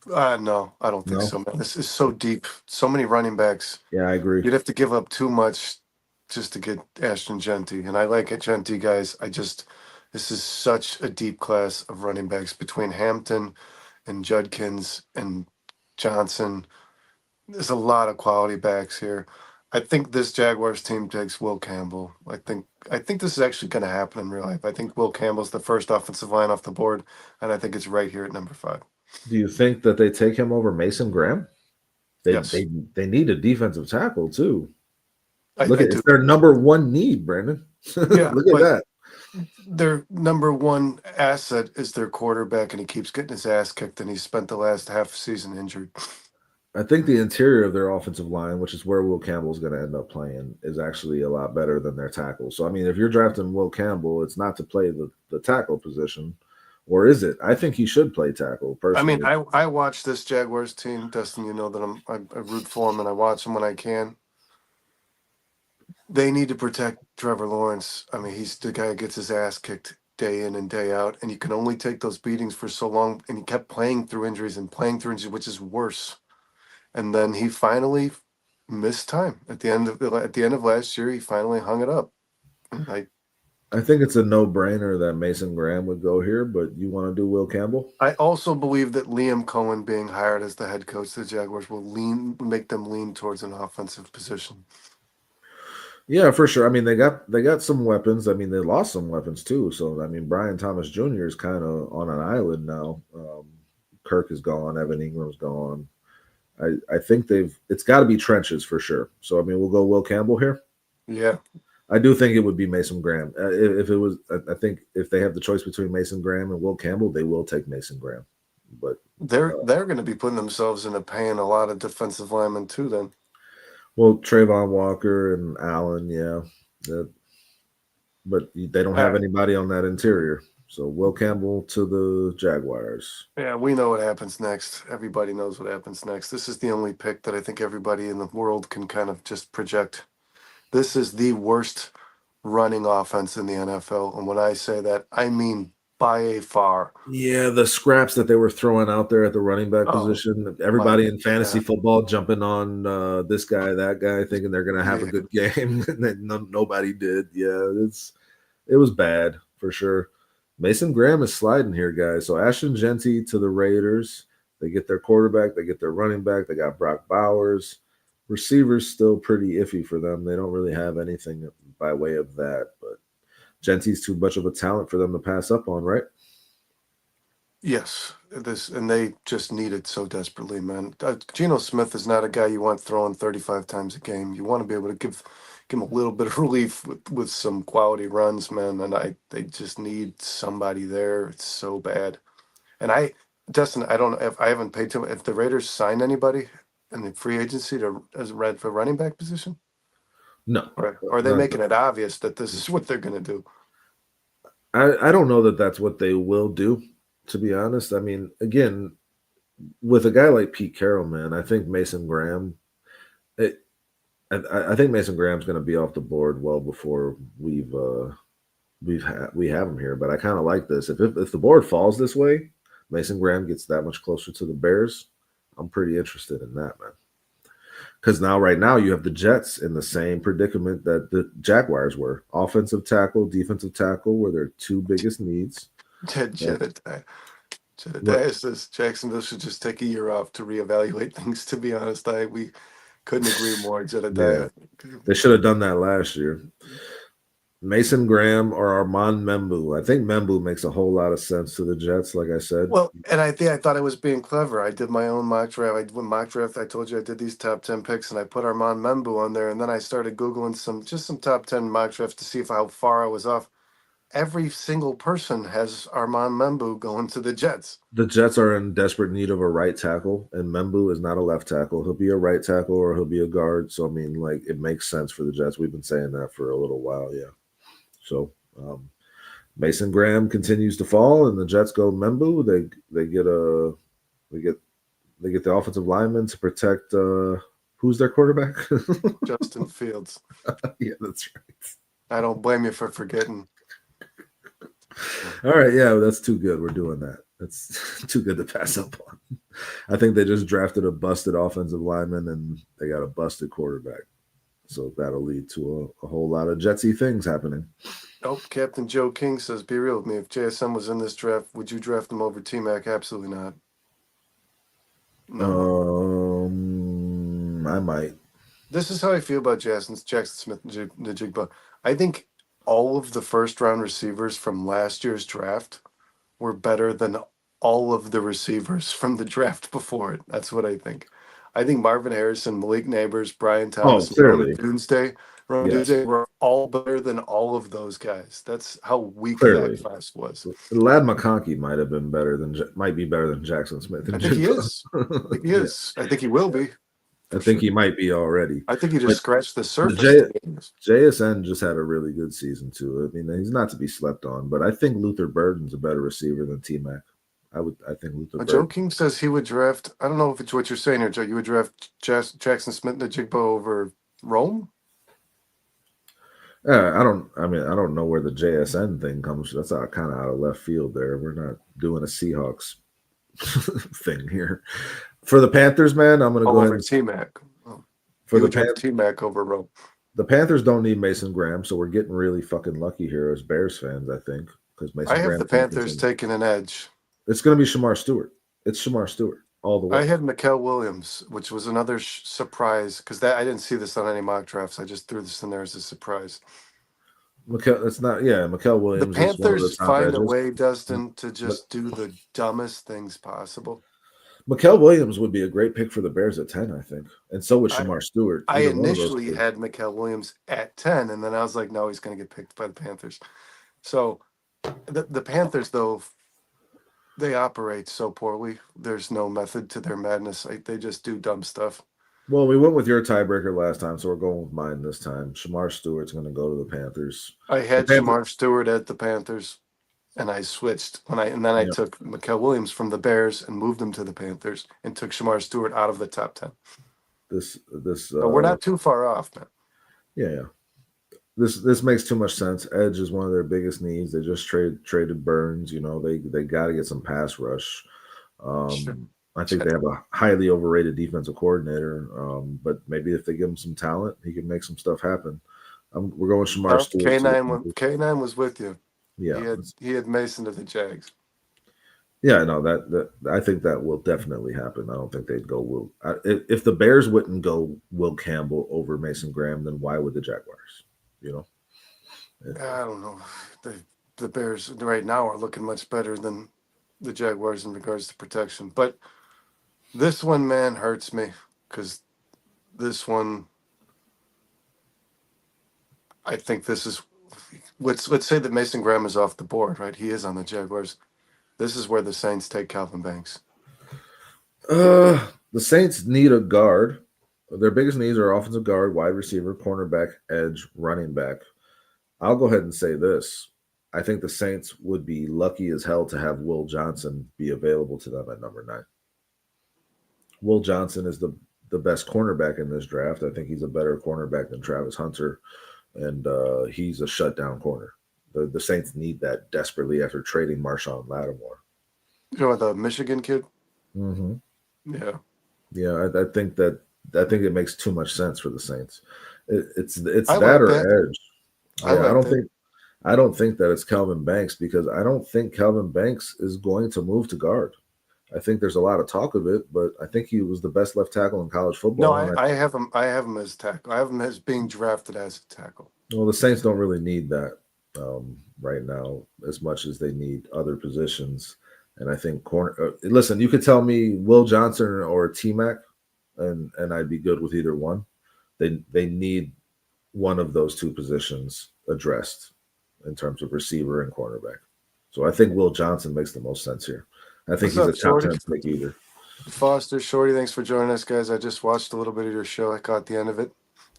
No, I don't think No. so, man. This is so deep. So many running backs. Yeah, I agree. You'd have to give up too much just to get Ashton Genty, and I like it, Genty guys. This is such a deep class of running backs between Hampton and Judkins and Johnson. There's a lot of quality backs here. I think this Jaguars team takes Will Campbell. I think this is actually going to happen in real life. I think Will Campbell's the first offensive line off the board, and I think it's right here at number 5. Do you think that they take him over Mason Graham? They Yes, they they need a defensive tackle too. Look I at do. it's their number one need, Brandon. Yeah, Look at but that. their number one asset is their quarterback, and he keeps getting his ass kicked, and he's spent the last half season injured. I think the interior of their offensive line, which is where Will Campbell is going to end up playing, is actually a lot better than their tackle. So, I mean, if you're drafting Will Campbell, it's not to play the tackle position, or is it? I think he should play tackle I mean, personally. I watch this Jaguars team, Dustin. You know that I root for them, and I watch them when I can. They need to protect Trevor Lawrence. I mean, he's the guy who gets his ass kicked day in and day out, and you can only take those beatings for so long. And he kept playing through injuries and playing through injuries, which is worse. And then he finally missed time at the end of last year. He finally hung it up. And I think it's a no brainer that Mason Graham would go here, but you want to do Will Campbell? I also believe that Liam Cohen being hired as the head coach of the Jaguars will make them lean towards an offensive position. Yeah, for sure. I mean, they got some weapons. I mean, they lost some weapons too. So I mean, Brian Thomas Jr. is kind of on an island now. Kirk is gone. Evan Ingram's gone. I think it's got to be trenches for sure. So I mean, we'll go Will Campbell here. Yeah, I do think it would be Mason Graham. If it was, I think if they have the choice between Mason Graham and Will Campbell, they will take Mason Graham. But they're going to be putting themselves into paying a lot of defensive linemen too. Then well, Trayvon Walker and Allen, yeah, but they don't all have right. anybody on that interior. So Will Campbell to the Jaguars. Yeah, we know what happens next. Everybody knows what happens next. This is the only pick that I think everybody in the world can kind of just project. This is the worst running offense in the NFL, and when I say that, I mean by a far. Yeah, the scraps that they were throwing out there at the running back Oh position. my Everybody in fantasy God. football jumping on this guy, that guy, thinking they're going to have a Yeah. good game, and then nobody did. Yeah, it was bad for sure. Mason Graham is sliding here, guys. So Ashton Genty to the Raiders. They get their quarterback, they get their running back. They got Brock Bowers. Receivers still pretty iffy for them. They don't really have anything by way of that, but Genty's too much of a talent for them to pass up on, right? Yes, this and they just need it so desperately, man. Geno Smith is not a guy you want throwing 35 times a game. You want to be able to give him a little bit of relief with some quality runs, man. And they just need somebody there. It's so bad. And Dustin, I don't know if I haven't paid too. If the Raiders sign anybody in the free agency to as a red for running back position, No, or are they not making it obvious that this is what they're going to do? I don't know that that's what they will do, to be honest. I mean, again, with a guy like Pete Carroll, man, I think Mason Graham, it, I think Mason Graham's going to be off the board well before we have him here. But I kind of like this. If the board falls this way, Mason Graham gets that much closer to the Bears. I'm pretty interested in that, man. Because right now you have the Jets in the same predicament that the Jaguars were. Offensive tackle, defensive tackle were their two biggest needs. Jet, Yeah. jet, Jedediah says Jacksonville should just take a year off to reevaluate things. To be honest, we couldn't agree more, Yeah, Jedediah. they should have done that last year. Mason Graham or Armand Membu. I think Membu makes a whole lot of sense to the Jets, like I said. Well, and I thought I was being clever. I did my own mock draft. I told you I did these top 10 picks, and I put Armand Membu on there, and then I started googling some top 10 mock drafts to see how far I was off. Every single person has Armand Membu going to the Jets. The Jets are in desperate need of a right tackle, and Membu is not a left tackle. He'll be a right tackle or he'll be a guard. So I mean, like, it makes sense for the Jets. We've been saying that for a little while, yeah. So Mason Graham continues to fall, and the Jets go Membu. They get the offensive lineman to protect who's their quarterback? Justin Fields. Yeah, that's right. I don't blame you for forgetting. All right, yeah, that's too good. We're doing that. That's too good to pass up on. I think they just drafted a busted offensive lineman and they got a busted quarterback. So that'll lead to a whole lot of Jetsy things happening. Oh, Captain Joe King says, be real with me. If JSM was in this draft, would you draft him over T-Mac? Absolutely not. No. I might. This is how I feel about Jackson Smith and Najigba. I think all of the first-round receivers from last year's draft were better than all of the receivers from the draft before it. That's what I think. I think Marvin Harrison, Malik Neighbors, Brian Thomas, clearly. Roman Doomsday were all better than all of those guys. That's how weak that class was. Lad McConkey might be better than Jackson Smith. I think he is. I think he will be. I think he might be already. I think he just scratched the surface. JSN just had a really good season too. I mean, he's not to be slept on, but I think Luther Burden's a better receiver than T-Mac. I think Luther. Joe King says he would draft. I don't know if it's what you're saying here, Joe. You would draft Jackson Smith and Najigba over Rome? I don't know where the JSN thing comes from. That's kind of out of left field there. We're not doing a Seahawks thing here. For the Panthers, man, I'm going to go ahead and T-Mac. For the T-Mac over Rome. The Panthers don't need Mason Graham, so we're getting really fucking lucky here as Bears fans, I think, because I have the Panthers taking an edge. It's going to be Shamar Stewart. It's Shamar Stewart all the way. I had Mikael Williams, which was another surprise because I didn't see this on any mock drafts. I just threw this in there as a surprise. Mikael Williams. The Panthers find a way, Dustin, to just do the dumbest things possible. Mikael Williams would be a great pick for the Bears at 10, I think. And so would Shamar Stewart. I initially had Mikael Williams at 10, and then I was like, no, he's going to get picked by the Panthers. So the Panthers, though, they operate so poorly. There's no method to their madness. They just do dumb stuff. Well, we went with your tiebreaker last time, so we're going with mine this time. Shamar Stewart's going to go to the Panthers. I had Shamar Stewart at the Panthers, and I switched I took Mikael Williams from the Bears and moved him to the Panthers and took Shamar Stewart out of the top 10. So we're not too far off, man. Yeah. This makes too much sense. Edge is one of their biggest needs. They just traded Burns. They got to get some pass rush. I think they have a highly overrated defensive coordinator. But maybe if they give him some talent, he can make some stuff happen. We're going Shamar Stewart. K9 was with you. Yeah, he had Mason to the Jags. Yeah, no, that I think that will definitely happen. I don't think they'd go if the Bears wouldn't go Will Campbell over Mason Graham, then why would the Jaguars? I don't know. The Bears right now are looking much better than the Jaguars in regards to protection, but this one, man, hurts me because this one, I think this is. Let's say that Mason Graham is off the board, right? He is on the Jaguars. This is where the Saints take Calvin Banks. The Saints need a guard. Their biggest needs are offensive guard, wide receiver, cornerback, edge, running back. I'll go ahead and say this. I think the Saints would be lucky as hell to have Will Johnson be available to them at number 9. Will Johnson is the best cornerback in this draft. I think he's a better cornerback than Travis Hunter. And he's a shutdown corner. The Saints need that desperately after trading Marshawn Lattimore. You know the Michigan kid? Mm-hmm. Yeah. Yeah, I think it makes too much sense for the Saints. It's that or edge. I I don't think that it's Calvin Banks because I don't think Calvin Banks is going to move to guard. I think there's a lot of talk of it, but I think he was the best left tackle in college No, football. And I have him. I have him as tackle. I have him as being drafted as a tackle. well, the Saints don't really need that right now as much as they need other positions. And I think corner. Listen, you could tell me Will Johnson or T Mac, and I'd be good with either one. They need one of those two positions addressed in terms of receiver and cornerback. So I think Will Johnson makes the most sense here. I think What's he's a up, top Shorty? 10 pick either. Foster, Shorty, thanks for joining us, guys. I just watched a little bit of your show. I caught the end of it.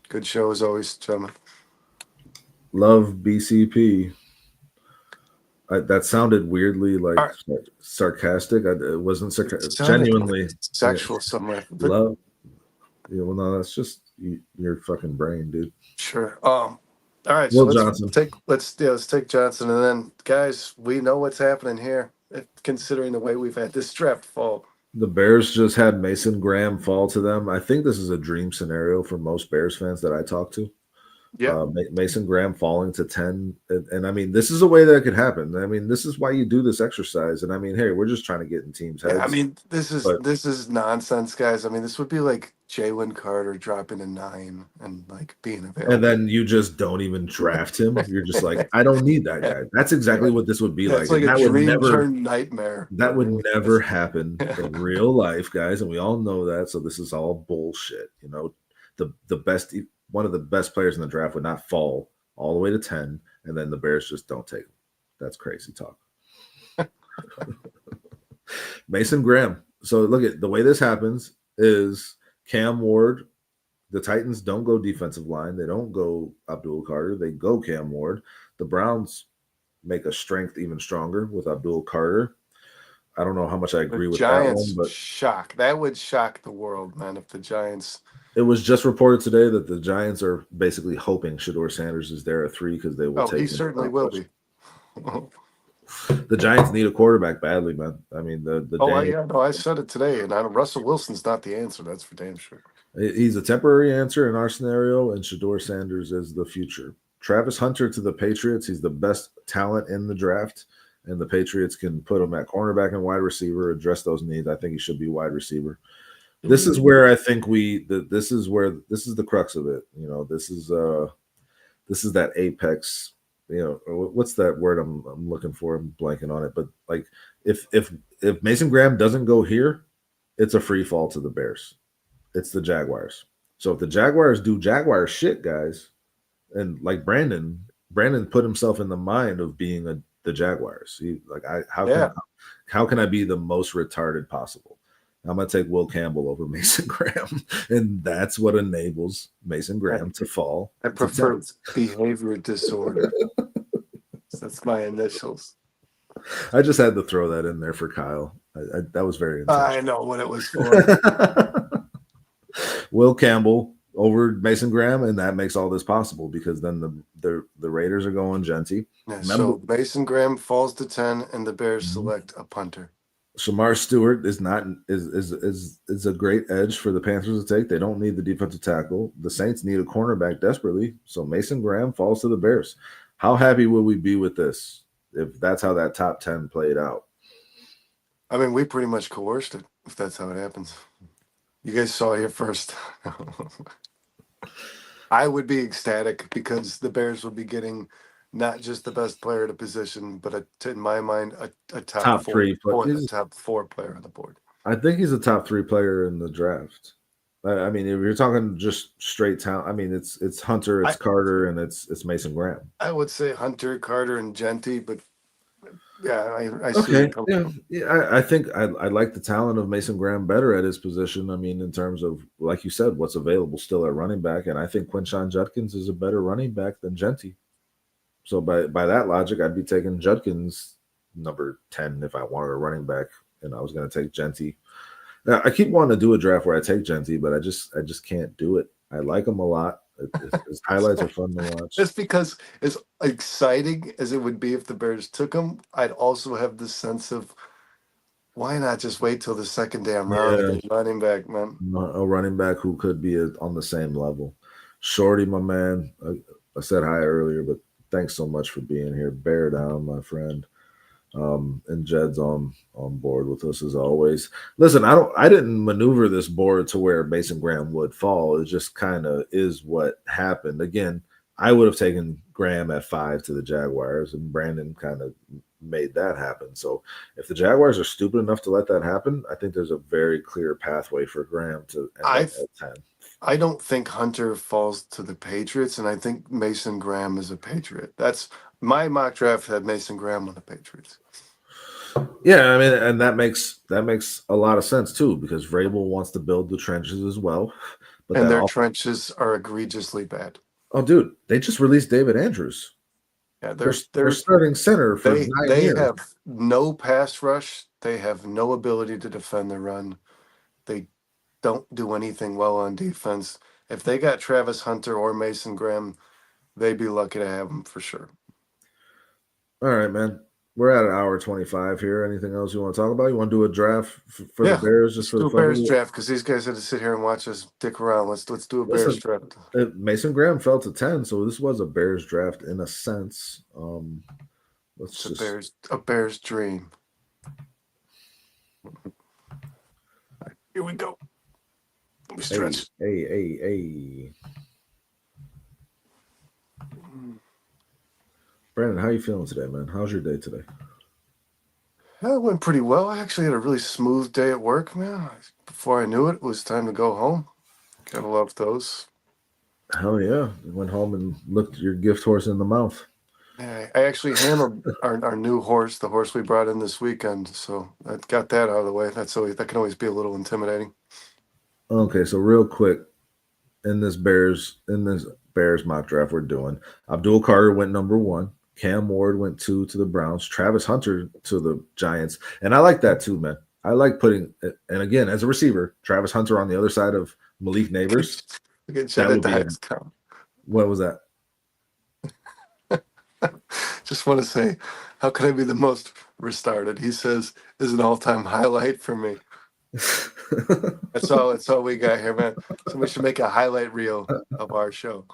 Good show as always, gentlemen. Love BCP. That sounded weirdly like All right. sarcastic. It wasn't It sounded genuinely sexual somewhere. But love. Yeah, well, no, that's just your fucking brain, dude. sure. All right, so Will Johnson. let's take Johnson, and then guys, we know what's happening here. Considering the way we've had this draft fall. The Bears just had Mason Graham fall to them. I think this is a dream scenario for most Bears fans that I talk to. Yeah. Mason Graham falling to 10. And I mean, this is a way that could happen. I mean, this is why you do this exercise. And I mean, hey, we're just trying to get in teams' heads. Yeah, I mean, this but is nonsense, guys. I mean, this would be like Jalen Carter dropping a 9 and like being available. and then you just don't even draft him. You're just like, I don't need that guy. That's exactly what this would be like. It's like And a that would dream never turned nightmare. that would never happen in real life, guys, and we all know that. So this is all bullshit. You know, the best one of the best players in the draft would not fall all the way to 10, and then the Bears just don't take him. That's crazy talk. Mason Graham. So look at the way this happens is Cam Ward. The Titans don't go defensive line. They don't go Abdul Carter. They go Cam Ward. The Browns make a strength even stronger with Abdul Carter. I don't know how much I agree with Giants that one, but shock. That would shock the world, man, if the Giants. it was just reported today that the Giants are basically hoping Shador Sanders is there at 3 because they will take He him. certainly will be. The Giants need a quarterback badly, man. I mean, I said it today, and Russell Wilson's not the answer. That's for damn sure. He's a temporary answer in our scenario, and Shador Sanders is the future. Travis Hunter to the Patriots. He's the best talent in the draft, and the Patriots can put him at cornerback and wide receiver, address those needs. I think he should be wide receiver. This is where I think this is the crux of it. You know, this is that apex. You know, what's that word I'm looking for? I'm blanking on it. But like, if Mason Graham doesn't go here, it's a free fall to the Bears. It's the Jaguars. So if the Jaguars do Jaguar shit, guys, and like Brandon put himself in the mind of being the Jaguars. How can I be the most retarded possible? I'm gonna take Will Campbell over Mason Graham, and that's what enables Mason Graham to fall. I prefer behavior disorder. That's my initials. I just had to throw that in there for Kyle. That was very intentional. I know what it was for. Will Campbell over Mason Graham, and that makes all this possible because then the Raiders are going Genty. Yeah, so Mason Graham falls to 10, and the Bears select a punter. Shamar Stewart is a great edge for the Panthers to take. They don't need the defensive tackle. The Saints need a cornerback desperately. So Mason Graham falls to the Bears. How happy would we be with this if that's how that top 10 played out? I mean, we pretty much coerced it if that's how it happens. You guys saw it here first. I would be ecstatic because the Bears would be getting not just the best player at a position, but in my mind, a top 3 top 4 player on the board. I think he's a top 3 player in the draft. I mean, if you're talking just straight talent, I mean, it's Hunter, it's Carter, and it's Mason Graham. I would say Hunter, Carter, and Genty, but yeah, I see. Okay, yeah. I think I like the talent of Mason Graham better at his position. I mean, in terms of, like you said, what's available still at running back, and I think Quinshon Judkins is a better running back than Genty. So by that logic, I'd be taking Judkins number 10 if I wanted a running back, and I was going to take Genty. Now, I keep wanting to do a draft where I take Genty, but I just can't do it. I like him a lot. His highlights are fun to watch. Just because as exciting as it would be if the Bears took him, I'd also have this sense of why not just wait till the second damn round to get running back, man? A running back who could be on the same level. Shorty, my man. I said hi earlier, but Thanks so much for being here. Bear down, my friend. And Jed's on board with us as always. Listen, I didn't maneuver this board to where Mason Graham would fall. It just kind of is what happened. Again, I would have taken Graham at 5 to the Jaguars, and Brandon kind of made that happen. So if the Jaguars are stupid enough to let that happen, I think there's a very clear pathway for Graham to end up I at 10. I don't think Hunter falls to the Patriots, and I think Mason Graham is a Patriot. That's my mock draft had Mason Graham on the Patriots. Yeah, I mean, and that makes a lot of sense too, because Vrabel wants to build the trenches as well. But And that their all trenches are egregiously bad. oh dude, they just released David Andrews. Yeah, They're starting center for nine they years. have no pass rush. They have no ability to defend the run. They don't do anything well on defense. If they got Travis Hunter or Mason Graham, they'd be lucky to have him for sure. All right, man. We're at an hour 25 here. Anything else you want to talk about? You want to do a draft for the Yeah, Bears just let's for the do a fun of Bears it? draft because these guys had to sit here and watch us dick around. Let's do a Bears Listen, draft. Mason Graham fell to 10, so this was a Bears draft in a sense. Let's It's just a Bears dream. Here we go. Let me stretch. hey. Brandon, how you feeling today, man? How's your day today? Yeah, it went pretty well. I actually had a really smooth day at work, man. Before I knew it, it was time to go home. Gotta love those. Hell yeah. You went home and looked your gift horse in the mouth. Yeah, I actually handled our new horse, the horse we brought in this weekend. So I got that out of the way. That can always be a little intimidating. Okay, so real quick, in this Bears mock draft we're doing, Abdul Carter went number 1. Cam Ward went 2 to the Browns. Travis Hunter to the Giants. And I like that too, man. I like putting, and again, as a receiver, Travis Hunter on the other side of Malik Neighbors. Get That Jed would be Dice count. what was that? Just want to say, how can I be the most restarted? He says is an all-time highlight for me. That's all we got here, man. Somebody should make a highlight reel of our show.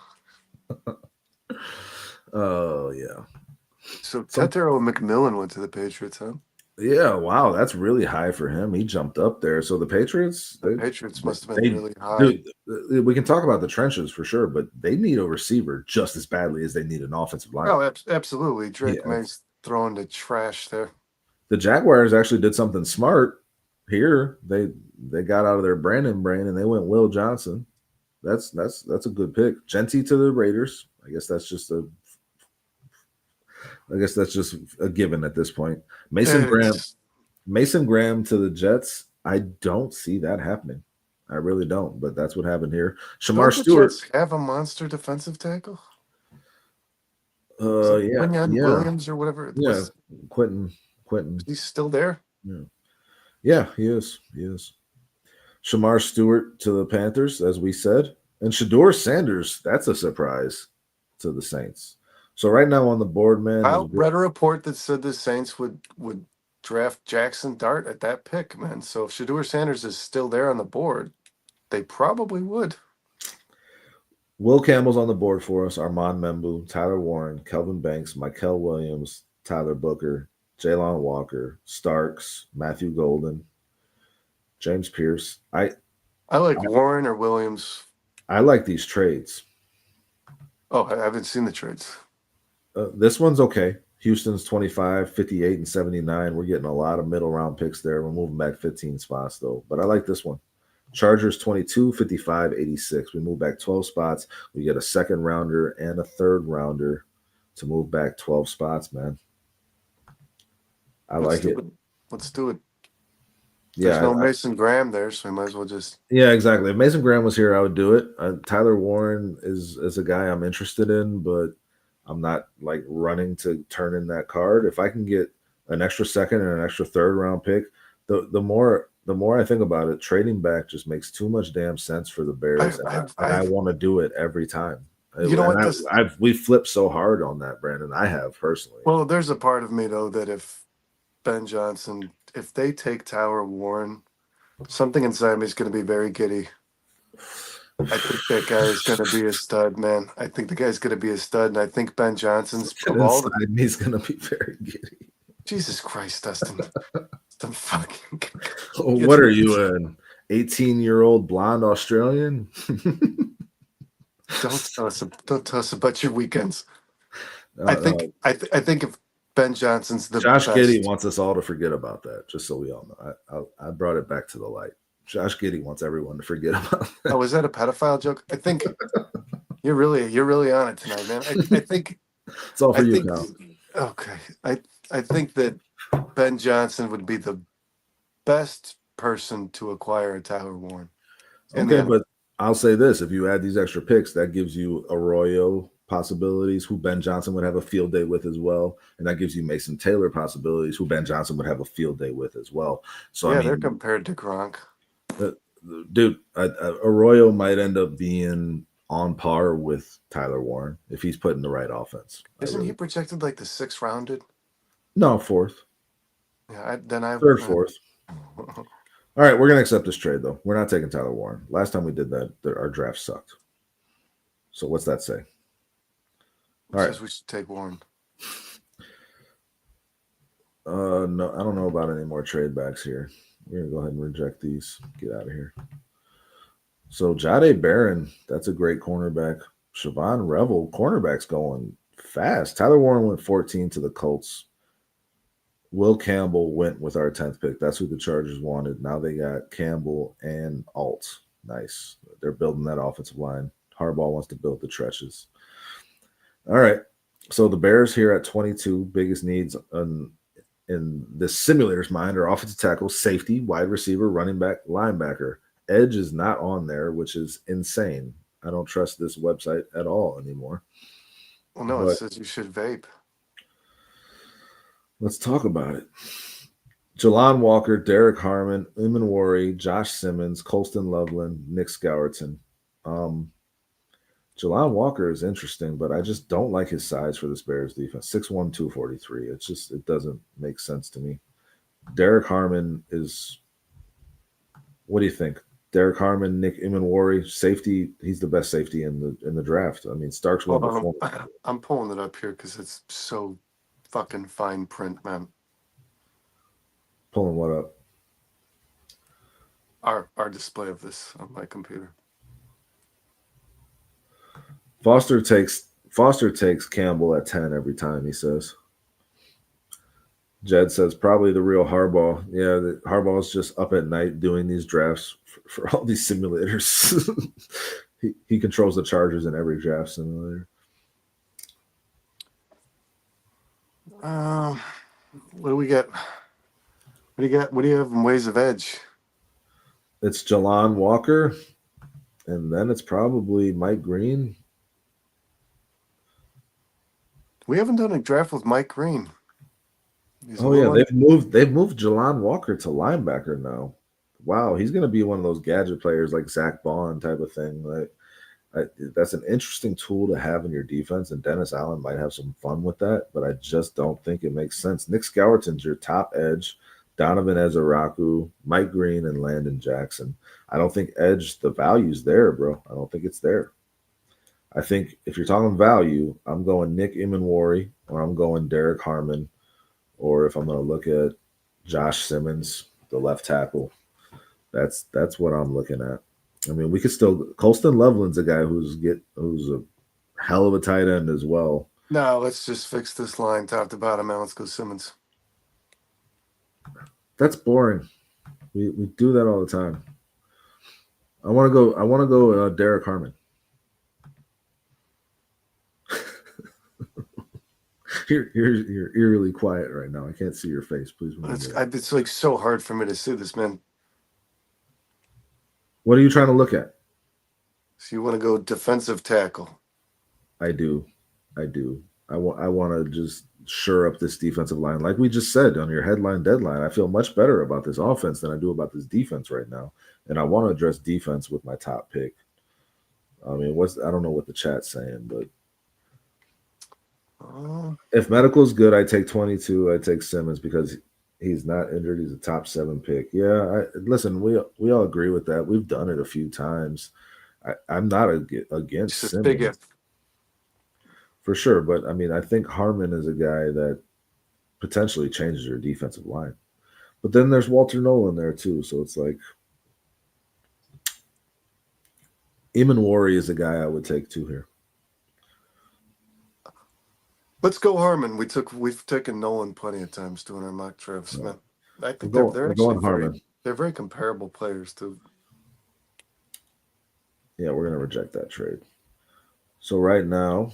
Oh yeah. So Tetero McMillan went to the Patriots, huh? Yeah, wow, that's really high for him. He jumped up there. So the Patriots, Patriots must have been really high. Dude, we can talk about the trenches for sure, but they need a receiver just as badly as they need an offensive line. Oh, absolutely. Drake May's throwing the trash there. The Jaguars actually did something smart here. They got out of their Brandon brain and they went Will Johnson. That's a good pick. Genty to the Raiders. I guess that's just a given at this point. Mason Graham to the Jets. I don't see that happening. I really don't, but that's what happened here. Shamar Stewart have a monster defensive tackle. Yeah, Williams or whatever. Yeah, Quentin. He's still there. Yeah, he is. Shamar Stewart to the Panthers, as we said, and Shador Sanders. That's a surprise to the Saints. So right now on the board, man, I read a report that said the Saints would draft Jackson Dart at that pick, man. So if Shador Sanders is still there on the board, they probably would. Will Campbell's on the board for us. Armand Membu, Tyler Warren, Kelvin Banks, Mikel Williams, Tyler Booker, Jalen Walker, Starks, Matthew Golden, James Pierce. I like Warren or Williams. I like these trades. Oh, I haven't seen the trades. This one's okay. Houston's 25, 58, and 79. We're getting a lot of middle round picks there. We're moving back 15 spots, though. But I like this one. Chargers 22, 55, 86. We move back 12 spots. We get a second rounder and a third rounder to move back 12 spots, man. Let's do it. Yeah, there's no Mason Graham there, so we might as well just. Yeah, exactly. If Mason Graham was here, I would do it. Tyler Warren is a guy I'm interested in, but I'm not like running to turn in that card. If I can get an extra second and an extra third round pick, the more I think about it, trading back just makes too much damn sense for the Bears, I want to do it every time. You know what? We flipped so hard on that, Brandon. I have personally. Well, there's a part of me though that if Ben Johnson, if they take Tyler Warren, something inside me is going to be very giddy. I think that guy is going to be a stud, man. I think the guy's going to be a stud, and I think Ben Johnson's Something of all the. inside me is gonna be very giddy. Jesus Christ, Dustin! Some fucking. What are you, an 18-year-old blonde Australian? Don't tell us. Don't tell us about your weekends. I No. think. I think if Ben Johnson's the Josh Giddey best. wants us all to forget about that, just so we all know. I brought it back to the light. Josh Giddey wants everyone to forget about that. Oh, was that a pedophile joke? I think you're really on it tonight, man. I think. It's all for I you, think. Kyle. Okay. I think that Ben Johnson would be the best person to acquire a Tyler Warren. Okay, but I'll say this: if you add these extra picks, that gives you Arroyo possibilities, who Ben Johnson would have a field day with as well, and that gives you Mason Taylor possibilities, who Ben Johnson would have a field day with as well. So yeah, I mean, they're compared to Gronk. Dude, Arroyo might end up being on par with Tyler Warren if he's put in the right offense. Isn't he projected like the 6th rounded? No, fourth. Yeah, Third, fourth. All right, we're gonna accept this trade though. We're not taking Tyler Warren. Last time we did that, our draft sucked. So what's that say? All right, we should take Warren. No, I don't know about any more trade backs here. We're gonna go ahead and reject these. Get out of here. So Jahdae Barron, that's a great cornerback. Siobhan Revel, cornerback's going fast. Tyler Warren went 14 to the Colts. Will Campbell went with our 10th pick. That's who the Chargers wanted. Now they got Campbell and Alt. Nice. They're building that offensive line. Harbaugh wants to build the trenches. All right. So the Bears here at 22, biggest needs in the simulator's mind are offensive tackle, safety, wide receiver, running back, linebacker. Edge is not on there, which is insane. I don't trust this website at all anymore. Well, no, it says you should vape. Let's talk about it. Jalon Walker, Derek Harmon, Imanwari, Josh Simmons, Colston Loveland, Nick Scourton. Jalon Walker is interesting, but I just don't like his size for this Bears defense. 6'1", 243. It doesn't make sense to me. Derek Harmon is, what do you think? Derek Harmon, Nick Imanwari, safety. He's the best safety in the draft. I mean, Starks won before. I'm pulling it up here because it's so fucking fine print, man. Pulling what up? Our display of this on my computer. Foster takes Campbell at 10 every time, he says. Jed says probably the real Harbaugh. Yeah, Harbaugh's just up at night doing these drafts for all these simulators. he controls the Chargers in every draft simulator. What do we get? What do you got? What do you have in ways of edge? It's Jalon Walker, and then it's probably Mike Green. We haven't done a draft with Mike Green. Oh yeah, they've moved Jalon Walker to linebacker now. Wow, he's going to be one of those gadget players like Zach Bond type of thing. That's an interesting tool to have in your defense, and Dennis Allen might have some fun with that, but I just don't think it makes sense. Nick Scourton's your top edge, Donovan Ezeraku, Mike Green, and Landon Jackson. I don't think edge, the value's there, bro. I don't think it's there. I think if you're talking value, I'm going Nick Imanwari, or I'm going Derek Harmon, or if I'm going to look at Josh Simmons, the left tackle, that's what I'm looking at. I mean, we could still. Colston Loveland's a guy who's a hell of a tight end as well. No, let's just fix this line top to bottom. Now let's go Simmons. That's boring. We do that all the time. I want to go Derek Harmon. You're eerily quiet right now. I can't see your face. Please. It's like so hard for me to see this, man. What are you trying to look at? So you want to go defensive tackle? I do. I want to just shore up this defensive line. Like we just said on your headline deadline, I feel much better about this offense than I do about this defense right now. And I want to address defense with my top pick. I mean, I don't know what the chat's saying, but if medical's good, I take 22. I take Simmons because he's not injured. He's a top 7 pick. Yeah, listen, we all agree with that. We've done it a few times. I'm not Just against a big Simmons if. for sure, but I mean, I think Harmon is a guy that potentially changes your defensive line. But then there's Walter Nolan there too, so it's like Imanwari is a guy I would take too here. Let's go Harmon. We've taken Nolan plenty of times doing our mock drafts, man. I think they're We're actually going Harmon. they're very comparable players too. Yeah, we're gonna reject that trade. So right now,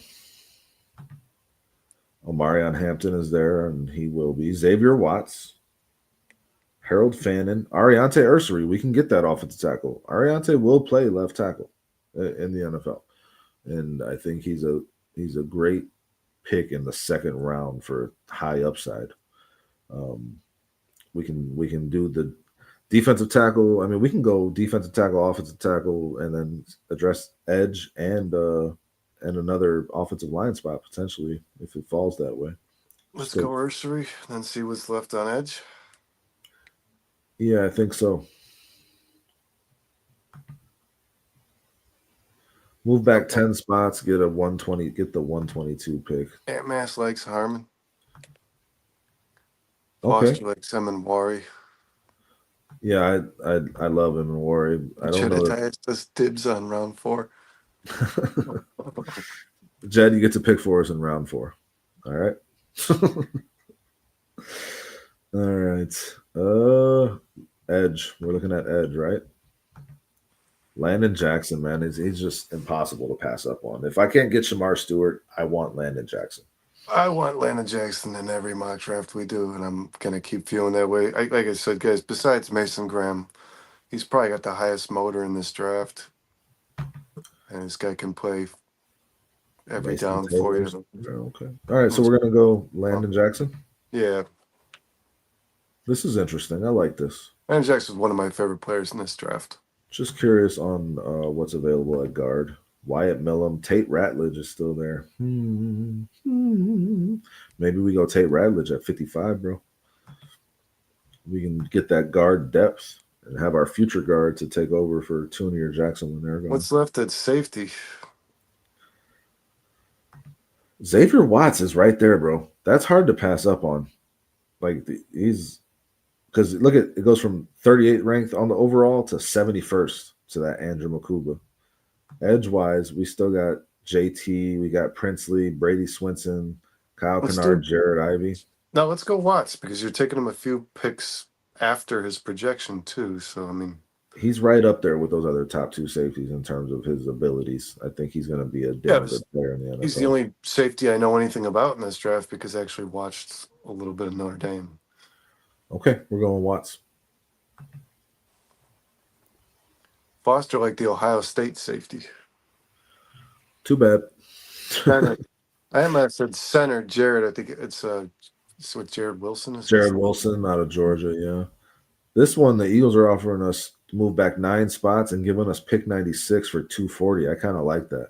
Omarion Hampton is there, and he will be Xavier Watts, Harold Fannin, Ariante Ursery. We can get that offensive tackle. Ariante will play left tackle in the NFL, and I think he's a great pick in the second round for high upside. Um, we can do the defensive tackle. I mean, we can go defensive tackle, offensive tackle, and then address edge and another offensive line spot potentially if it falls that way. Let's Still, go Ursery, then see what's left on edge. yeah, I think so. Move back 10 spots, get a 120, get the 122 pick. Ant Mass likes Harmon. Okay. Foster likes Seminwari. Yeah, I love him and worry. I don't know Jedediah says dibs on round 4. if Jed, you get to pick for us in round 4. All right. All right. Edge. We're looking at edge, right? Landon Jackson, man, he's just impossible to pass up on. If I can't get Shamar Stewart, I want Landon Jackson. I want Landon Jackson in every mock draft we do, and I'm gonna keep feeling that way. Like I said, guys, besides Mason Graham, he's probably got the highest motor in this draft, and this guy can play every Mason down for Taylor. you. Okay. All right, so we're gonna go Landon Jackson. Yeah, This is interesting. I like this. Landon Jackson is one of my favorite players in this draft. Just curious on what's available at guard. Wyatt Millum, Tate Ratledge is still there. Maybe we go Tate Ratledge at 55, bro. We can get that guard depth and have our future guard to take over for Tooney or Jackson when they're gone. What's left at safety? Xavier Watts is right there, bro. That's hard to pass up on. Like he's because look at it goes from 38th ranked on the overall to 71st to that Andrew Makuba. Edge wise, we still got JT, we got Princely, Brady Swinson, Kyle Kennard, Jared Ivey. Now let's go Watts because you're taking him a few picks after his projection too. So I mean, he's right up there with those other top 2 safeties in terms of his abilities. I think he's going to be a damn good player in the NFL. He's the only safety I know anything about in this draft because I actually watched a little bit of Notre Dame. Okay, we're going Watts. Foster like the Ohio State safety. Too bad. Center. I might have said center, Jared. I think it's what Jared Wilson is. Jared Wilson out of Georgia, yeah. This one, the Eagles are offering us to move back 9 spots and giving us pick 96 for 240. I kind of like that.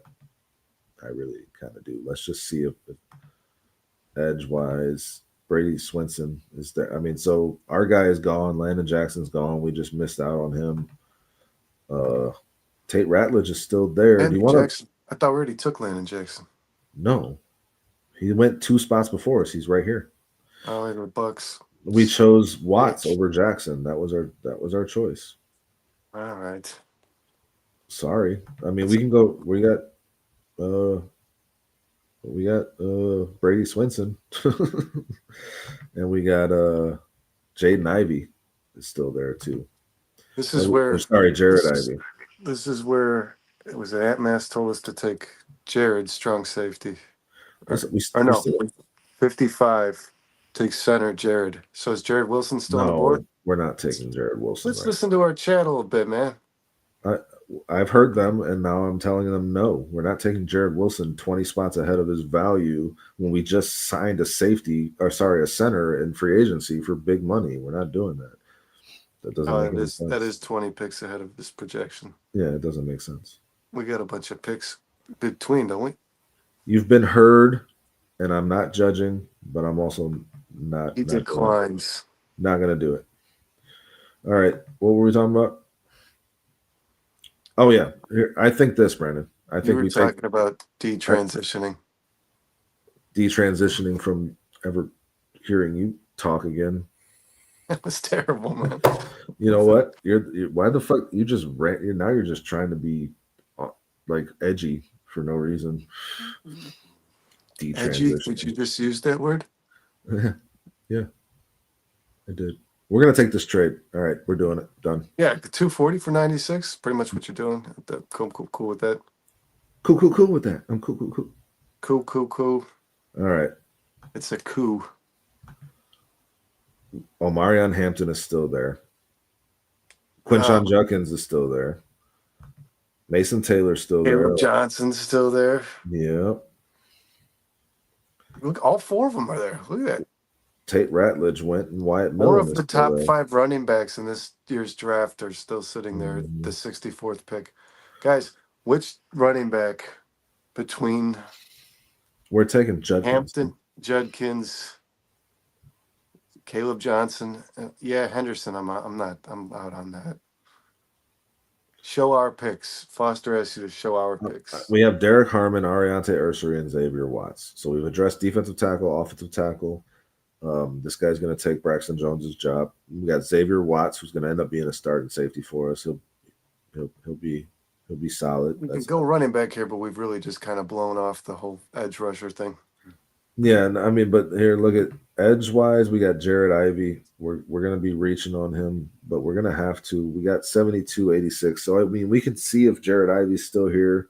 I really kind of do. Let's just see if edge-wise, Brady Swinson is there. I mean, so our guy is gone. Landon Jackson's gone. We just missed out on him. Tate Ratledge is still there. Landon Jackson. I thought we already took Landon Jackson. No. He went 2 spots before us. He's right here. Oh, the Bucks. We chose Watts over Jackson. That was our choice. All right. Sorry. I mean, we can go. We got Brady Swinson, and we got Jaden Ivey is still there too. This is where. Sorry, Jared Ivey. This is where it was. Ant Mass told us to take Jared, strong safety. Or no, 55. Take center, Jared. So is Jared Wilson still on the board? We're not taking Jared Wilson. Let's listen to our chat a little bit, man. I've heard them, and now I'm telling them no. We're not taking Jared Wilson 20 spots ahead of his value when we just signed a center in free agency for big money. We're not doing that. That doesn't make any sense. That is 20 picks ahead of this projection. Yeah, it doesn't make sense. We got a bunch of picks between, don't we? You've been heard, and I'm not judging, but I'm also not. He declines. Not going to do it. All right. What were we talking about? Oh yeah, here, I think this, Brandon. I You think were we take talking about detransitioning. detransitioning from ever hearing you talk again. That was terrible, man. You know what? You're why the fuck you just ran? You're just trying to be uh, like edgy for no reason. Edgy? Did Detransitioning. you just use that word? Yeah, I did. We're gonna take this trade. All right, we're doing it. Done. Yeah, the 240 for 96. Pretty much what you're doing. Cool with that. Cool with that. I'm cool. Cool. All right. It's a coup. Omarion Hampton is still there. Uh, Quinshon Judkins is still there. Mason Taylor's still there. Caleb Johnson's still there. Yeah. Look, all four of them are there. Look at that. Tate Ratledge went, and Wyatt Four Millen of is the still top there. 5 running backs in this year's draft are still sitting there at the 64th pick. Guys, which running back between We're taking Judkins. Hampton, Judkins, Caleb Johnson, yeah, Henderson, I'm out on that. Show our picks. Foster asked you to show our picks. We have Derek Harmon, Ariante Ursary, and Xavier Watts. So we've addressed defensive tackle, offensive tackle. This guy's going to take Braxton Jones's job. We got Xavier Watts, who's going to end up being a starting safety for us. He'll be solid. We can go running back here, but we've really just kind of blown off the whole edge rusher thing. Yeah, I mean, but here, look at edge wise. We got Jared Ivey. We're going to be reaching on him, but we're going to have to. We got 72-86. So I mean, we can see if Jared Ivey's still here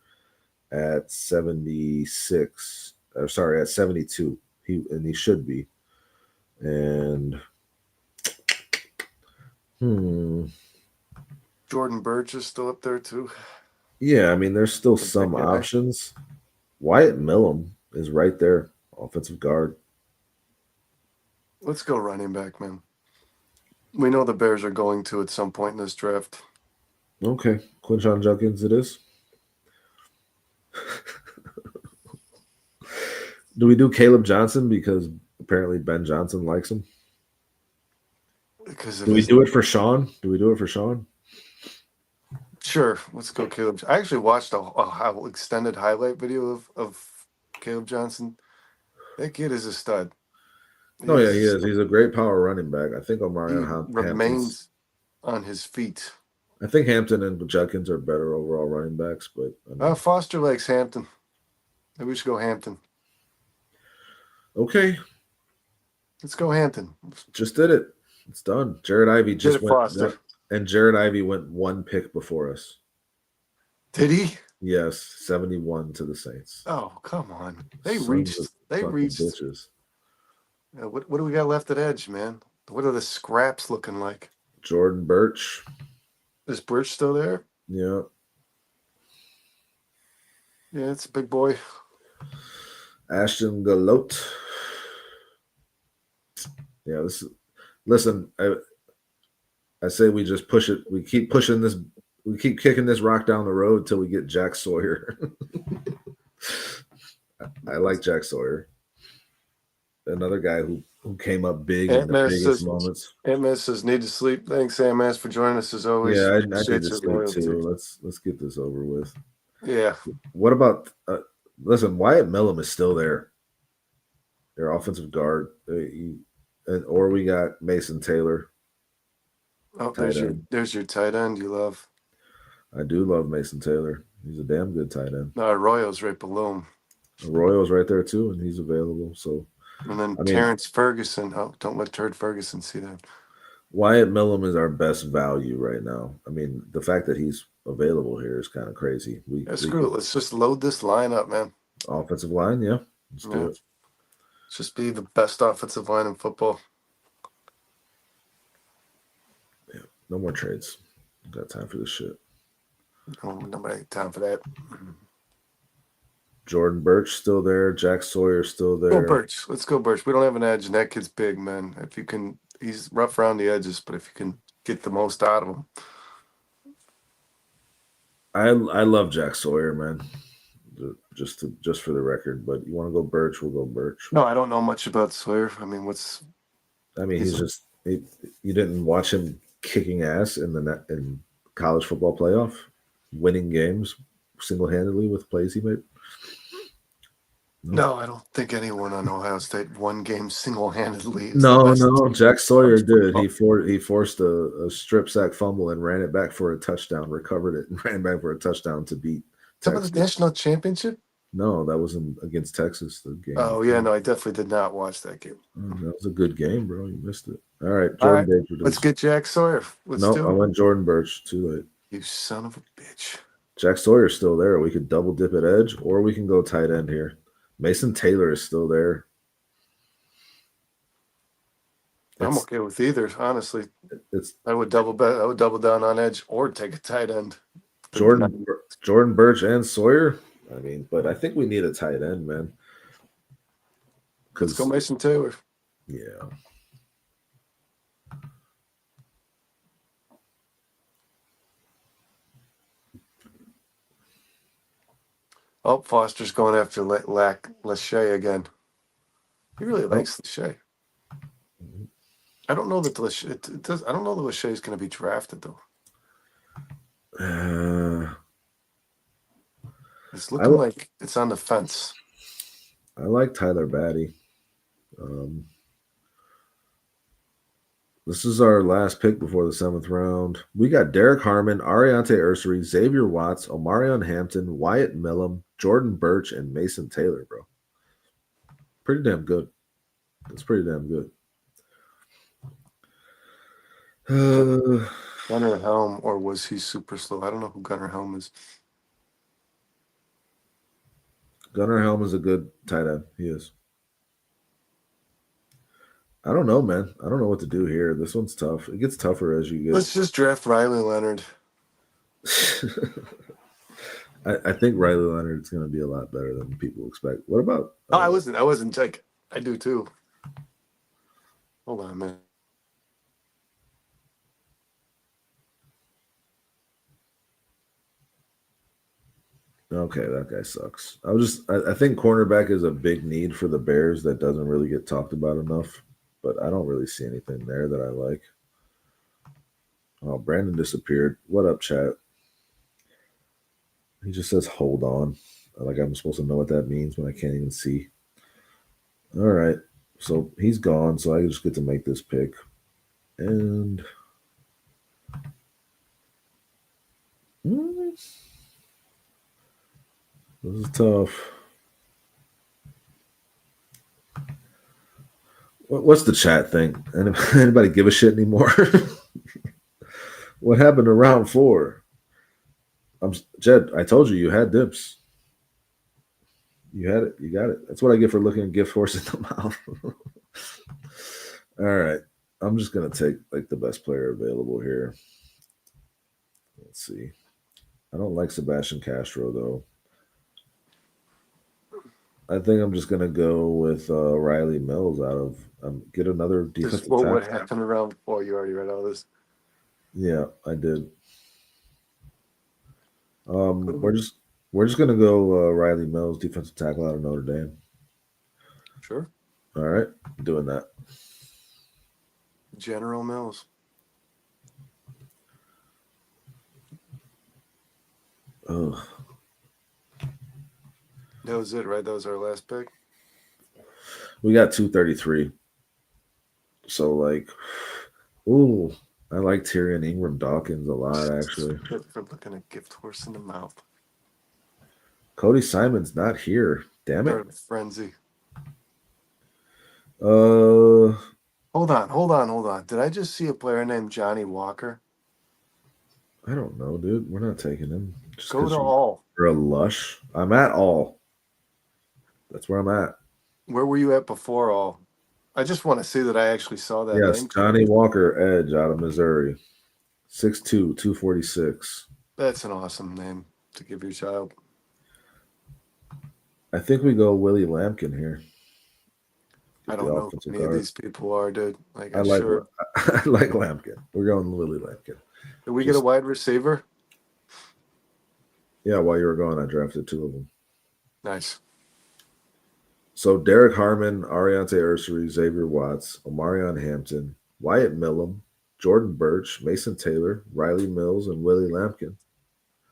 at 76. Or sorry, at 72. He should be. And Jordan Birch is still up there too. yeah, I mean, there's still The big some guy. options. Wyatt Millen is right there, offensive guard. Let's go running back, man. We know the Bears are going to at some point in this draft. Okay, Quinshon Judkins it is. Do we do Caleb Johnson because apparently Ben Johnson likes him? Because Do we do it for Sean? Sure, let's go Caleb. I actually watched a extended highlight video of Caleb Johnson. That kid is a stud. Oh yeah, he is. He's a great power running back. I think He Hampton's. remains on his feet. I think Hampton and Judkins are better overall running backs, but I mean, Foster likes Hampton. Maybe we should go Hampton. okay, Let's go Hampton. just did it. It's done. Jared Ivey just went, Foster. and Jared Ivey went one pick before us. Did he? Yes, 71 to the Saints. Oh, come on. They Sons reached. of They fucking reached. bitches. What do we got left at edge, man? What are the scraps looking like? Jordan Birch. Is Birch still there? Yeah. Yeah, it's a big boy. Ashton Galote. Yeah, listen, I say we just push it. We keep pushing this. We keep kicking this rock down the road till we get Jack Sawyer. I like Jack Sawyer. Another guy who came up big in the biggest moments. Ant says, need to sleep. Thanks, Ant for joining us as always. Yeah, I need to sleep too. Let's get this over with. Yeah. What about listen, Wyatt Millen is still there. Their offensive guard. Or we got Mason Taylor. Oh, there's your tight end you love. I do love Mason Taylor. He's a damn good tight end. No, Arroyo's right below him. Arroyo's right there too, and he's available. So, and then Terrence Ferguson. Oh, don't let Turd Ferguson see that. Wyatt Millen is our best value right now. I mean, the fact that he's available here is kind of crazy. Screw it. Let's just load this line up, man. Offensive line, yeah. Let's do it. Let's just be the best offensive line in football. Yeah, no more trades. Got time for this shit. Nobody got time for that. Jordan Birch still there. Jack Sawyer still there. Go Birch. Let's go Birch. We don't have an edge, and that kid's big, man. If you can, he's rough around the edges, but if you can get the most out of him. I love Jack Sawyer, man. Just for the record, but you want to go Birch, we'll go Birch. No, I don't know much about Sawyer. I mean, you didn't watch him kicking ass in college football playoff? winning games single handedly with plays he made? No, I don't think anyone on Ohio State won games single-handedly. It's the No, best no. team in Jack Sawyer college did. He football. forced a strip sack fumble and ran it back for a touchdown. Recovered it and ran back for a touchdown to beat Some of the Texas. national championship. No, that was against Texas. The game Oh yeah, before. no, I definitely did not watch that game. That was a good game, bro. You missed it. All right, All Jordan right, Baker. let's get Jack Sawyer. Let's No, do I it. went Jordan Birch. Too late. You son of a bitch. Jack Sawyer's still there. We could double dip at edge, or we can go tight end here. Mason Taylor is still there. I'm It's okay with either. Honestly, it's I would double bet. I would double down on edge or take a tight end. Jordan Birch and Sawyer. I mean, but I think we need a tight end, man. Let's go Because Mason Taylor. yeah, Oh, Foster's going after Lachey again. He really likes Lachey. I don't know that Lachey. It does. I don't know that Lachey is going to be drafted though. It's I looking like it's on the fence. like Tyler Batty. This is our last pick before the 7th round. We got Derek Harmon, Ariante Ursery, Xavier Watts, Omarion Hampton, Wyatt Millum, Jordan Birch, and Mason Taylor, bro. Pretty damn good. That's pretty damn good. Gunnar Helm, or was he super slow? I don't know who Gunnar Helm is. Gunnar Helm is a good tight end. He is. I don't know, man. I don't know what to do here. This one's tough. It gets tougher as you get. Let's just draft Riley Leonard. I think Riley Leonard's going to be a lot better than people expect. What about? Oh, I wasn't like I do too. Hold on a minute. Okay, that guy sucks. I think cornerback is a big need for the Bears that doesn't really get talked about enough, but I don't really see anything there that I like. Oh, Brandon disappeared. What up, chat? He just says hold on. Like I'm supposed to know what that means when I can't even see. All right. So he's gone, so I just get to make this pick. And this is tough. What's the chat think? Anybody give a shit anymore? What happened to round 4? Jed, I told you had dips. You had it. You got it. That's what I get for looking a gift horse in the mouth. All right. I'm just going to take like the best player available here. Let's see. I don't like Sebastian Castro, though. I think I'm just going to go with Riley Mills out of get another defensive tackle. What happened around 4? You already read all this. Yeah, I did. We're just gonna go Riley Mills, defensive tackle out of Notre Dame. Sure. All right, doing that. General Mills. Oh, That was it, right? That was our last pick. we got 233. So like, ooh, I like Tyrion Ingram Dawkins a lot actually. For looking a gift horse in the mouth. Cody Simon's not here. Damn it. Frenzy. Hold on. Did I just see a player named Johnny Walker? I don't know, dude. We're not taking him. Just go to all. You're a lush. I'm at all. That's where I'm at. Where were you at before all? I just want to see that I actually saw that yes, name. Johnny Walker, edge out of Missouri. 6'2", 246. That's an awesome name to give your child. I think we go Willie Lampkin here. I don't know who any of these people are, dude. Like I like Lampkin. We're going Willie Lampkin. Did we get a wide receiver? Yeah, while you were gone, I drafted 2 of them. Nice. So Derek Harmon, Ariante Ursery, Xavier Watts, Omarion Hampton, Wyatt Millum, Jordan Birch, Mason Taylor, Riley Mills, and Willie Lampkin.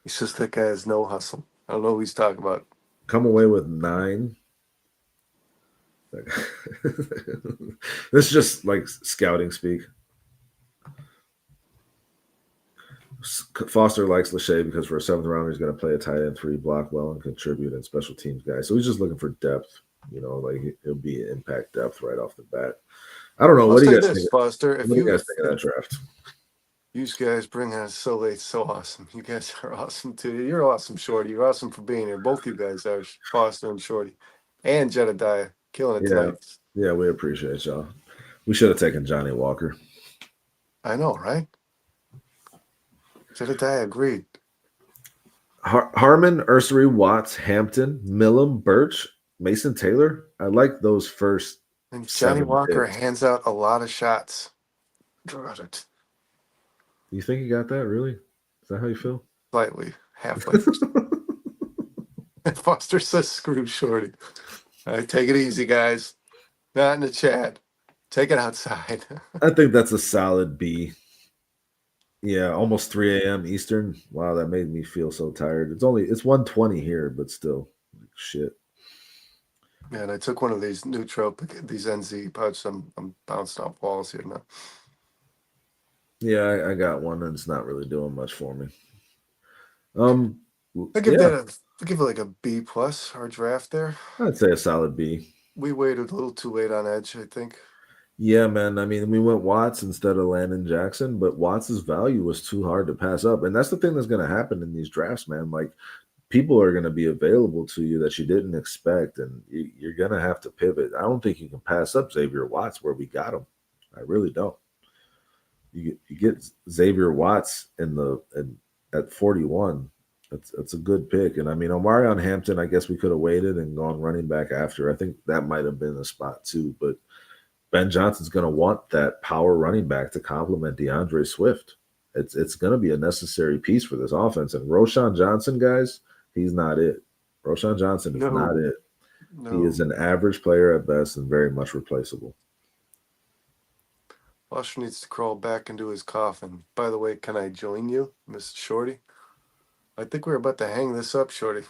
It's just that guy has no hustle. I don't know who he's talking about. Come away with 9. This is just like scouting speak. Foster likes Lachey because for a 7th rounder, he's going to play a tight end 3, block well, and contribute and special teams guy. So he's just looking for depth. Like he'll be impact depth right off the bat. I don't know. I'll What do you say guys this, think? Foster. What do you guys think of that draft? You guys bring us so late, so awesome. You guys are awesome too. You're awesome, Shorty. You're awesome for being here. Both you guys are, Foster and Shorty, and Jedediah, killing it Yeah, tonight. yeah, we appreciate y'all. We should have taken Johnny Walker. I know, right? Jedediah agreed. Harmon, Ursery, Watts, Hampton, Millam, Birch, Mason Taylor. I like those first. And Johnny 7 Walker picks. hands out a lot of shots. Got it. You think you got that? Really? Is that how you feel? Slightly, halfway. Foster says, "Screw Shorty." All right, take it easy, guys. Not in the chat. Take it outside. I think that's a solid B. Yeah, almost 3 a.m. Eastern. Wow, that made me feel so tired. It's 1:20 here, but still, shit. Man, I took one of these nootropic, these NZ pouches. I'm bouncing off walls here now. Yeah, I got one, and it's not really doing much for me. I give it like a B plus. Our draft there. I'd say a solid B. We waited a little too late on edge, I think. Yeah, man. I mean, we went Watts instead of Landon Jackson, but Watts' value was too hard to pass up. And that's the thing that's going to happen in these drafts, man. Like, people are going to be available to you that you didn't expect, and you're going to have to pivot. I don't think you can pass up Xavier Watts where we got him. I really don't. You get Xavier Watts at 41. That's a good pick. And I mean, Omarion Hampton, I guess we could have waited and gone running back after. I think that might have been a spot too, but Ben Johnson's going to want that power running back to complement DeAndre Swift. It's going to be a necessary piece for this offense. And Roshan Johnson, guys, he's not it. Roshan Johnson is not it. No. He is an average player at best and very much replaceable. Foster needs to crawl back into his coffin. By the way, can I join you, Miss Shorty? I think we're about to hang this up, Shorty.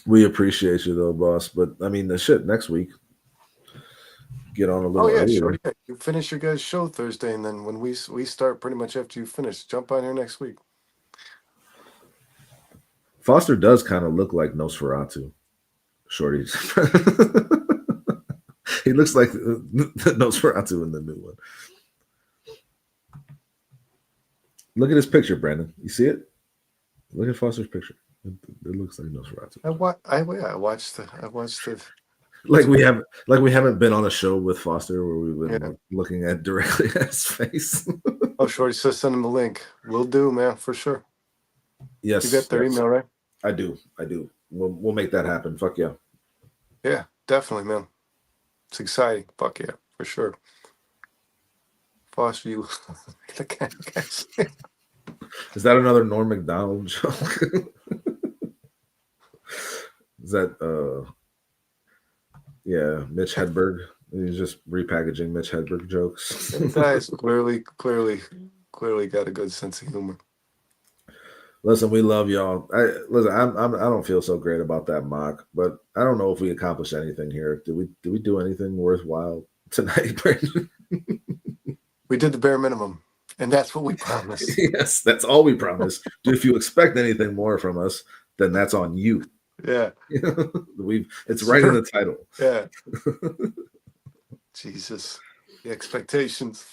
We appreciate you, though, boss. But, I mean, the shit next week. Get on a little earlier. Shorty. Yeah. You finish your guys' show Thursday, and then when we start pretty much after you finish, jump on here next week. Foster does kind of look like Nosferatu. Shorty. He looks like the Nosferatu in the new one. Look at his picture, Brandon. You see it? Look at Foster's picture. It looks like Nosferatu. I watched the. Like we haven't been on a show with Foster where we've been looking at directly at his face. Oh, Shorty says send him the link. Will do, man, for sure. Yes. You got their email, right? I do. We'll make that happen. Fuck yeah. Yeah, definitely, man. It's exciting. Fuck yeah, for sure. Foster, you the kind of guys. Is that another Norm Macdonald joke? Is that yeah, Mitch Hedberg? He's just repackaging Mitch Hedberg jokes. Guys clearly got a good sense of humor. Listen, we love y'all. I don't feel so great about that mock, but I don't know if we accomplished anything here. Did we do anything worthwhile tonight, Brandon? We did the bare minimum, and that's what we promised. Yes, that's all we promised. If you expect anything more from us, then that's on you. Yeah. It's right in the title. Yeah. Jesus. The expectations.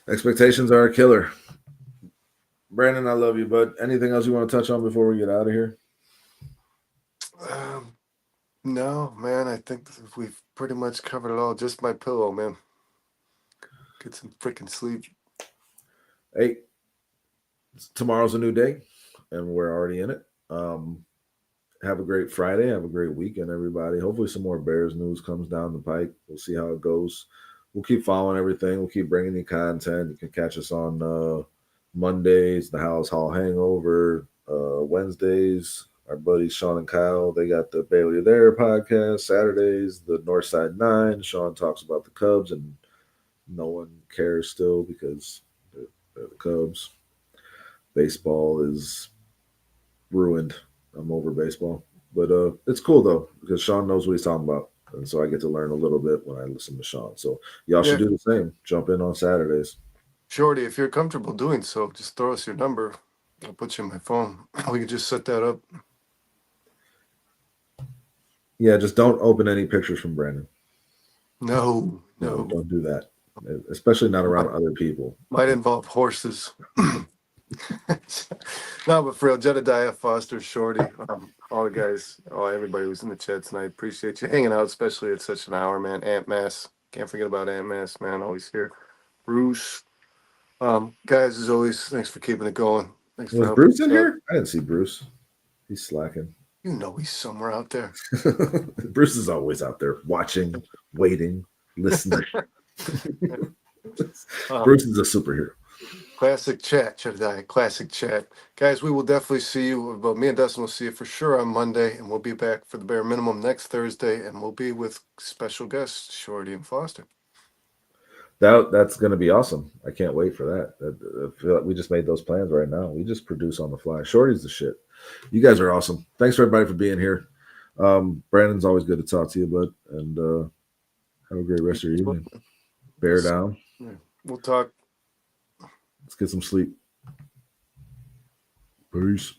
Expectations are a killer. Brandon, I love you, bud. Anything else you want to touch on before we get out of here? No, man. I think we've pretty much covered it all. Just my pillow, man. Get some freaking sleep. Hey, tomorrow's a new day, and we're already in it. Have a great Friday. Have a great weekend, everybody. Hopefully some more Bears news comes down the pike. We'll see how it goes. We'll keep following everything. We'll keep bringing you content. You can catch us on Mondays, the House Hall Hangover. Wednesdays, our buddies Sean and Kyle, they got the Bailey There podcast. Saturdays, the Northside 9. Sean talks about the Cubs, and no one cares still because they're the Cubs. baseball is ruined. I'm over baseball. But it's cool though, because Sean knows what he's talking about. And so I get to learn a little bit when I listen to Sean. So y'all should Yeah, do the same. Jump in on Saturdays. Shorty, if you're comfortable doing so, just throw us your number. I'll put you in my phone. We can just set that up. Yeah, just don't open any pictures from Brandon. No, No, no. don't do that. Especially not around Might, other people. might involve horses. No, but for real, Jedediah, Foster, Shorty, all the guys, everybody who's in the chat tonight, appreciate you hanging out, especially at such an hour, man. Ant Mass, can't forget about Ant Mass, man. Always here. Bruce, guys, as always, thanks for keeping it going. Thanks for Was helping Bruce us in out. here? I didn't see Bruce. He's slacking. You know he's somewhere out there. Bruce is always out there watching, waiting, listening. Bruce is a superhero. Classic chat, Jedediah. Classic chat. Guys, we will definitely see you. Well, me and Dustin will see you for sure on Monday, and we'll be back for the Bare Minimum next Thursday, and we'll be with special guests, Shorty and Foster. That's going to be awesome. I can't wait for that. I feel like we just made those plans right now. We just produce on the fly. Shorty's the shit. You guys are awesome. Thanks for everybody for being here. Brandon's always good to talk to you, bud. And have a great rest of your evening. Bear down. Yeah. We'll talk. Let's get some sleep. Peace.